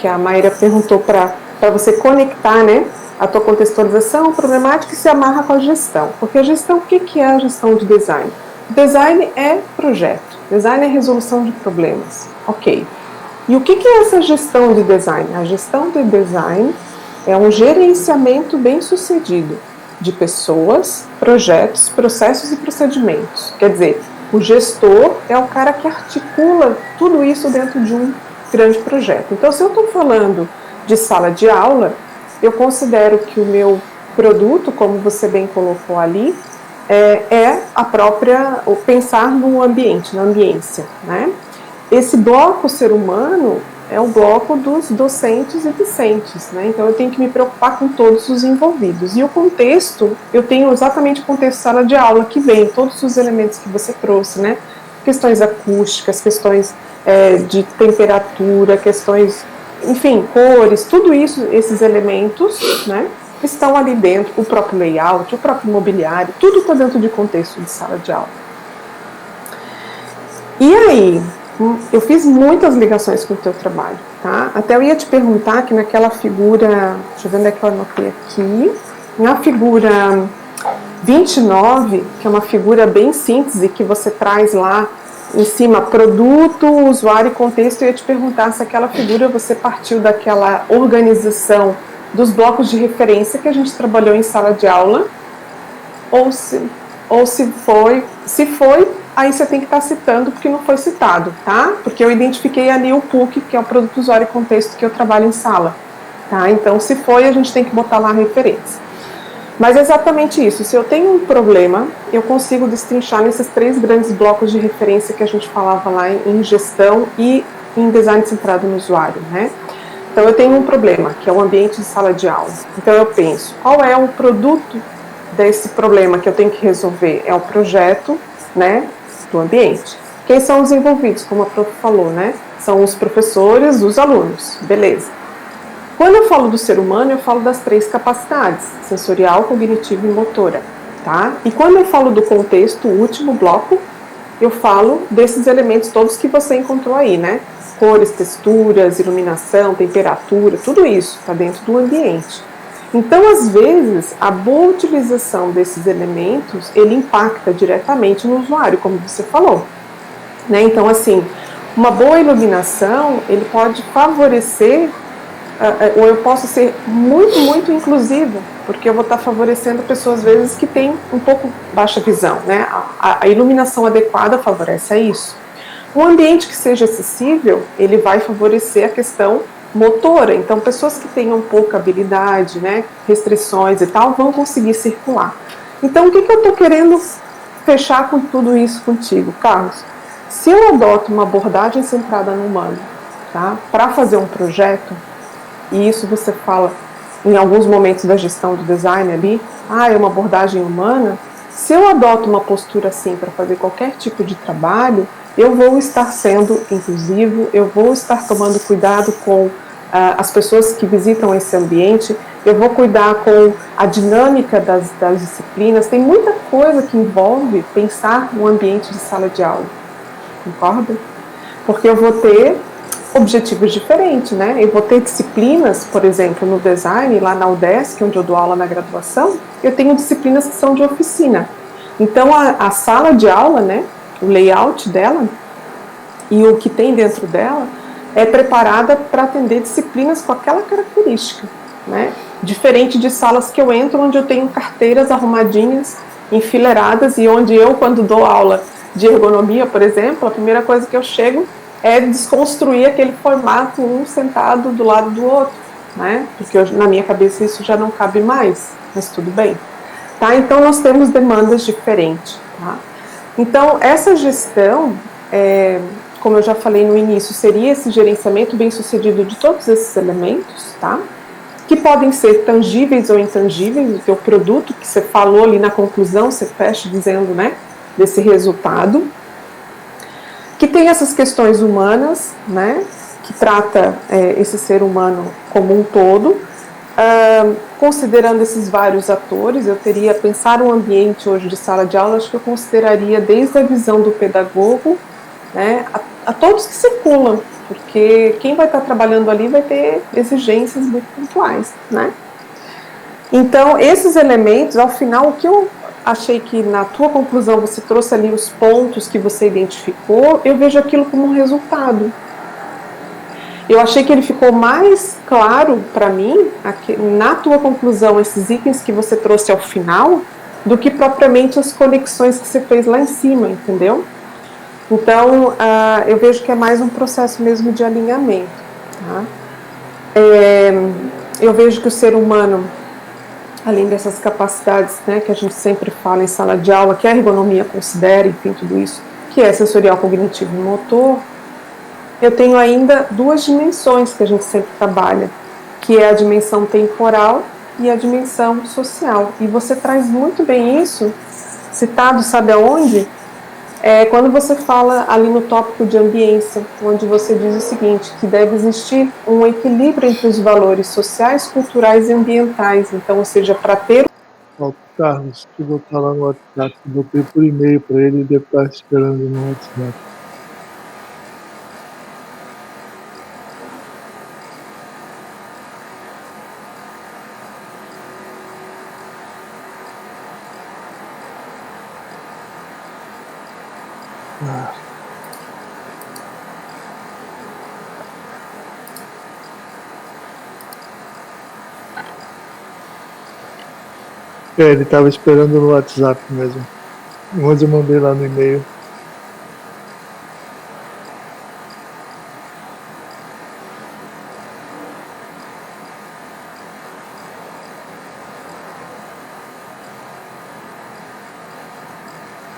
Speaker 4: a Mayra perguntou para você conectar, né, a tua contextualização, problemática, e se amarra com a gestão. Porque a gestão, o que é a gestão de design? Design é projeto, design é resolução de problemas. Ok. E o que é essa gestão de design? A gestão de design é um gerenciamento bem-sucedido de pessoas, projetos, processos e procedimentos. Quer dizer, o gestor é o cara que articula tudo isso dentro de um grande projeto. Então, se eu estou falando de sala de aula, eu considero que o meu produto, como você bem colocou ali, é a própria, o pensar no ambiente, na ambiência, né? Esse bloco ser humano é o bloco dos docentes e discentes, né? Então eu tenho que me preocupar com todos os envolvidos. E o contexto, eu tenho exatamente o contexto sala de aula, que vem todos os elementos que você trouxe, né? Questões acústicas, questões de temperatura, questões, enfim, cores, tudo isso, esses elementos, né? Estão ali dentro, o próprio layout, o próprio mobiliário, tudo está dentro de contexto de sala de aula. E aí, eu fiz muitas ligações com o teu trabalho, tá? Até eu ia te perguntar que naquela figura, deixa eu ver onde é que eu anotei aqui, na figura 29, que é uma figura bem síntese, que você traz lá em cima, produto, usuário e contexto, eu ia te perguntar se aquela figura você partiu daquela organização dos blocos de referência que a gente trabalhou em sala de aula, ou se foi, aí você tem que estar citando, porque não foi citado, tá? Porque eu identifiquei ali o PUC, que é o produto, usuário e contexto, que eu trabalho em sala, tá? Então, se foi, a gente tem que botar lá a referência. Mas é exatamente isso, se eu tenho um problema, eu consigo destrinchar nesses 3 grandes blocos de referência que a gente falava lá em gestão e em design centrado no usuário, né? Então, eu tenho um problema, que é o ambiente de sala de aula. Então, eu penso, qual é o produto desse problema que eu tenho que resolver? É o projeto, né, do ambiente. Quem são os envolvidos, como a prof falou, né? São os professores, os alunos, beleza. Quando eu falo do ser humano, eu falo das 3 capacidades, sensorial, cognitiva e motora, tá? E quando eu falo do contexto, o último bloco, eu falo desses elementos todos que você encontrou aí, né? Cores, texturas, iluminação, temperatura, tudo isso está dentro do ambiente. Então, às vezes, a boa utilização desses elementos, ele impacta diretamente no usuário, como você falou, né? Então, assim, uma boa iluminação, ele pode favorecer, ou eu posso ser muito, muito inclusiva, porque eu vou estar favorecendo pessoas, às vezes, que têm um pouco baixa visão, né? A iluminação adequada favorece a isso. Um ambiente que seja acessível, ele vai favorecer a questão motora. Então, pessoas que tenham pouca habilidade, né, restrições e tal, vão conseguir circular. Então, o que eu estou querendo fechar com tudo isso contigo, Carlos? Se eu adoto uma abordagem centrada no humano, tá, para fazer um projeto, e isso você fala em alguns momentos da gestão do design ali, é uma abordagem humana, se eu adoto uma postura assim para fazer qualquer tipo de trabalho, eu vou estar sendo inclusivo, eu vou estar tomando cuidado com as pessoas que visitam esse ambiente, eu vou cuidar com a dinâmica das disciplinas, tem muita coisa que envolve pensar no ambiente de sala de aula, concorda? Porque eu vou ter objetivos diferentes, né? Eu vou ter disciplinas, por exemplo, no design, lá na UDESC, onde eu dou aula na graduação, eu tenho disciplinas que são de oficina. Então, a sala de aula, né, o layout dela e o que tem dentro dela é preparada para atender disciplinas com aquela característica, né? Diferente de salas que eu entro onde eu tenho carteiras arrumadinhas, enfileiradas, e onde eu, quando dou aula de ergonomia, por exemplo, a primeira coisa que eu chego é desconstruir aquele formato, um sentado do lado do outro, né? Porque na minha cabeça isso já não cabe mais, mas tudo bem. Tá? Então nós temos demandas diferentes, tá? Então, essa gestão, como eu já falei no início, seria esse gerenciamento bem sucedido de todos esses elementos, tá? Que podem ser tangíveis ou intangíveis, o teu produto, que você falou ali na conclusão, você fecha dizendo, né, desse resultado. Que tem essas questões humanas, né, que trata esse ser humano como um todo, Considerando esses vários atores, eu teria pensar um ambiente hoje de sala de aula, acho que eu consideraria desde a visão do pedagogo, né, a todos que circulam, porque quem vai estar trabalhando ali vai ter exigências muito pontuais, né? Então, esses elementos, ao final, o que eu achei que na tua conclusão você trouxe ali os pontos que você identificou, eu vejo aquilo como um resultado. Eu achei que ele ficou mais claro para mim, na tua conclusão, esses itens que você trouxe ao final, do que propriamente as conexões que você fez lá em cima, entendeu? Então, eu vejo que é mais um processo mesmo de alinhamento. Tá? Eu vejo que o ser humano, além dessas capacidades, né, que a gente sempre fala em sala de aula, que a ergonomia considera, enfim, tudo isso, que é sensorial, cognitivo e motor, eu tenho ainda duas dimensões que a gente sempre trabalha, que é a dimensão temporal e a dimensão social. E você traz muito bem isso, citado, sabe aonde? Quando você fala ali no tópico de ambiência, onde você diz o seguinte, que deve existir um equilíbrio entre os valores sociais, culturais e ambientais. Então, ou seja, para ter...
Speaker 2: Carlos, eu vou botar lá no WhatsApp, botei por e-mail para ele e deve estar esperando no WhatsApp. Ele estava esperando no WhatsApp mesmo. Mas eu mandei lá no e-mail.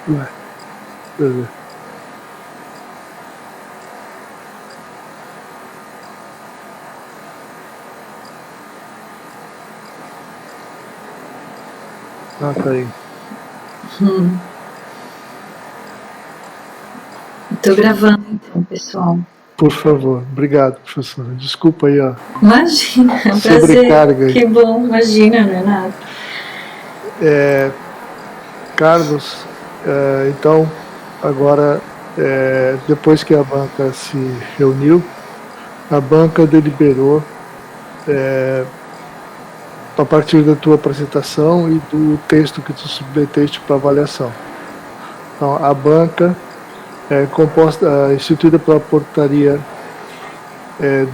Speaker 2: Ué, deixa eu ver. Tá aí.
Speaker 1: Estou gravando então, pessoal.
Speaker 2: Por favor, obrigado, professora. Desculpa aí, ó.
Speaker 1: Imagina, é um
Speaker 2: Sobrecarga
Speaker 1: prazer.
Speaker 2: aí.
Speaker 1: Que bom, imagina, não é nada.
Speaker 2: Carlos, então, agora, depois que a banca se reuniu, a banca deliberou, a partir da tua apresentação e do texto que tu submeteste para avaliação. Então, a banca instituída pela portaria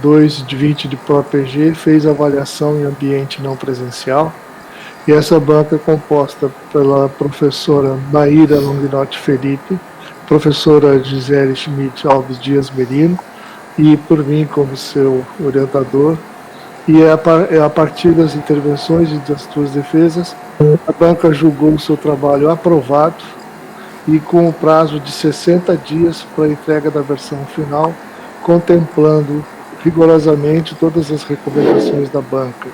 Speaker 2: 2 de 20 de ProAPG, fez avaliação em ambiente não presencial, e essa banca é composta pela professora Maíra Longinotti Felipe, professora Gisele Schmidt Alves Dias Merino, e por mim como seu orientador. E a partir das intervenções e das tuas defesas, a banca julgou o seu trabalho aprovado e com o prazo de 60 dias para a entrega da versão final, contemplando rigorosamente todas as recomendações da banca,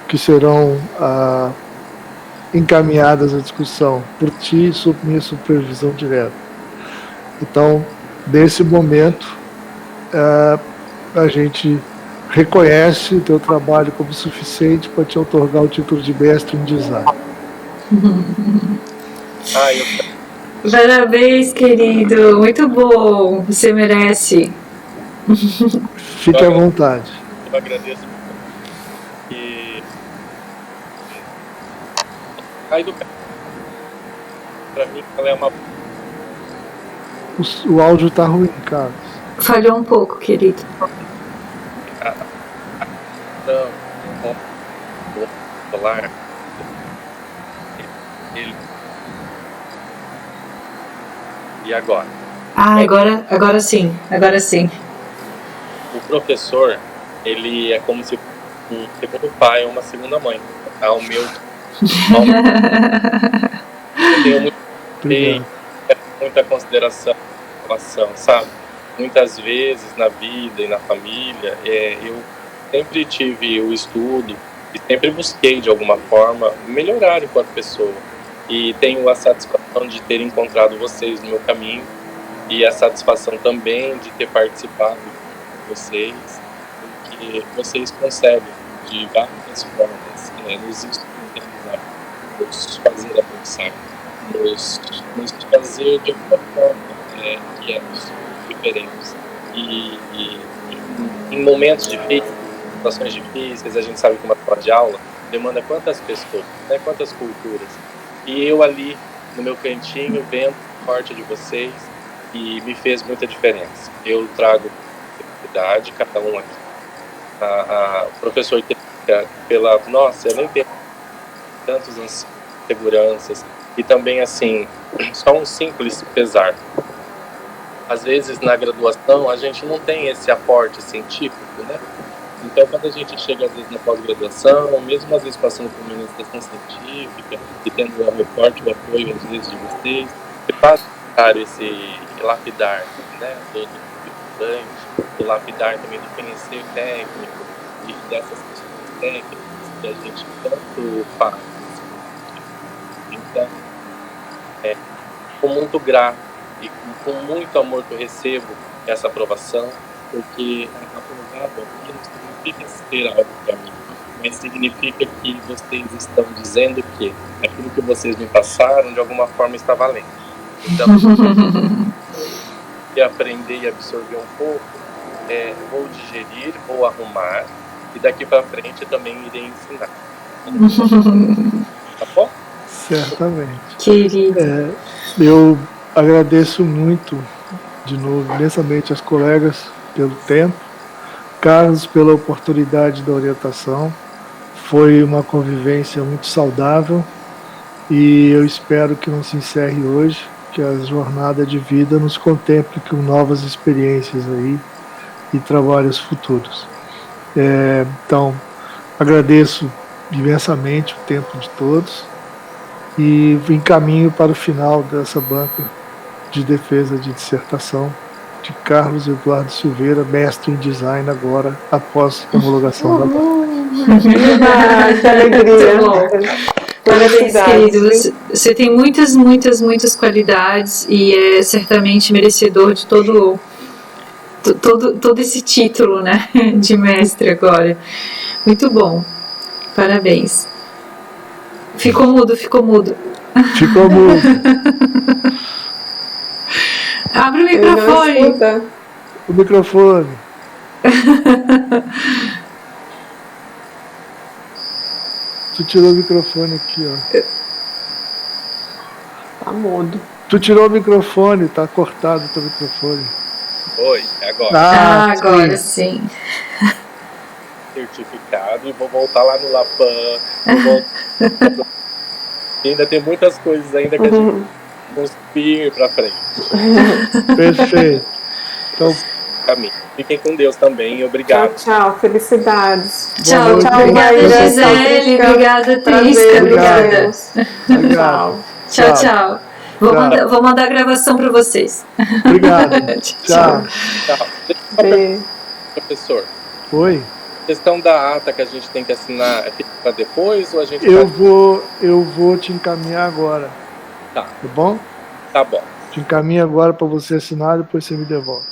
Speaker 2: que serão encaminhadas à discussão por ti sob minha supervisão direta. Então, nesse momento, a gente reconhece o teu trabalho como suficiente para te outorgar o título de mestre em design.
Speaker 1: Parabéns, querido. Muito bom. Você merece.
Speaker 2: Fique à vontade.
Speaker 3: Eu agradeço. E a educação, para mim, ela é uma...
Speaker 2: O áudio está ruim, Carlos.
Speaker 1: Falhou um pouco, querido.
Speaker 3: Solar, ele... E agora?
Speaker 1: Agora sim. Agora sim.
Speaker 3: O professor, ele é como se um segundo pai ou uma segunda mãe. Ao meu... Eu tenho muita consideração, sabe? Muitas vezes na vida e na família, eu sempre tive o estudo e sempre busquei, de alguma forma, melhorar enquanto pessoa. E tenho a satisfação de ter encontrado vocês no meu caminho e a satisfação também de ter participado com vocês, porque vocês conseguem de várias formas, nos instrumentalizar, nos fazer avançar, nos fazer de alguma forma quietos, diferentes. E em momentos difíceis, situações difíceis, a gente sabe que uma sala de aula demanda quantas pessoas, né, quantas culturas. E eu ali, no meu cantinho, vendo o forte de vocês, e me fez muita diferença. Eu trago idade, cada um aqui. O professor pela... Nossa, eu nem tenho tantos seguranças. E também, assim, só um simples pesar. Às vezes, na graduação, a gente não tem esse aporte científico, né? Então, quando a gente chega, às vezes, na pós-graduação, mesmo às vezes passando por uma iniciação científica e tendo o reporte, o apoio, às vezes, de vocês, é fácil esse lapidar, né, do estudante, do lapidar também do conhecer técnico, e dessas questões técnicas que a gente tanto faz. Então, fico muito grato e com muito amor que eu recebo essa aprovação, porque aprovado aqui não significa ser algo para mim, mas significa que vocês estão dizendo que aquilo que vocês me passaram, de alguma forma, está valendo. Então, e aprender e absorver um pouco, vou digerir, vou arrumar, e daqui para frente também irei ensinar. Tá bom?
Speaker 2: Certamente.
Speaker 1: Querido.
Speaker 2: Eu agradeço muito, de novo, imensamente aos colegas pelo tempo, Carlos pela oportunidade da orientação. Foi uma convivência muito saudável e eu espero que não se encerre hoje, que a jornada de vida nos contemple com novas experiências aí e trabalhos futuros. Então, agradeço imensamente o tempo de todos e encaminho para o final dessa banca de defesa de dissertação de Carlos Eduardo Silveira, mestre em design agora, após a homologação da banca.
Speaker 4: Que alegria!
Speaker 1: Parabéns, querido. Você tem muitas qualidades e é certamente merecedor de todo esse título, né, de mestre agora. Muito bom. Parabéns. Ficou mudo.
Speaker 2: Ficou mudo.
Speaker 1: Abre o microfone.
Speaker 2: O microfone. Tu tirou o microfone aqui, ó.
Speaker 4: Tá mudo.
Speaker 2: Tu tirou o microfone, tá cortado o teu microfone.
Speaker 3: Oi, agora.
Speaker 1: Agora sim.
Speaker 3: Certificado e vou voltar lá no Lapan. E ainda tem muitas coisas ainda que a gente conseguir para frente.
Speaker 2: Perfeito. Então,
Speaker 3: caminho. Fiquem com Deus também. Obrigado.
Speaker 4: Tchau. Felicidades.
Speaker 1: Tchau. Obrigada, Gisele. Obrigada, Trisca. Obrigada. Tchau. Vou mandar a gravação para vocês.
Speaker 2: Obrigado. Tchau.
Speaker 3: Professor.
Speaker 2: Oi.
Speaker 3: Questão da ata que a gente tem que assinar para depois ou a gente
Speaker 2: eu vou te encaminhar agora.
Speaker 3: Tá
Speaker 2: bom?
Speaker 3: Tá bom.
Speaker 2: Te encaminho agora para você assinar, depois você me devolve.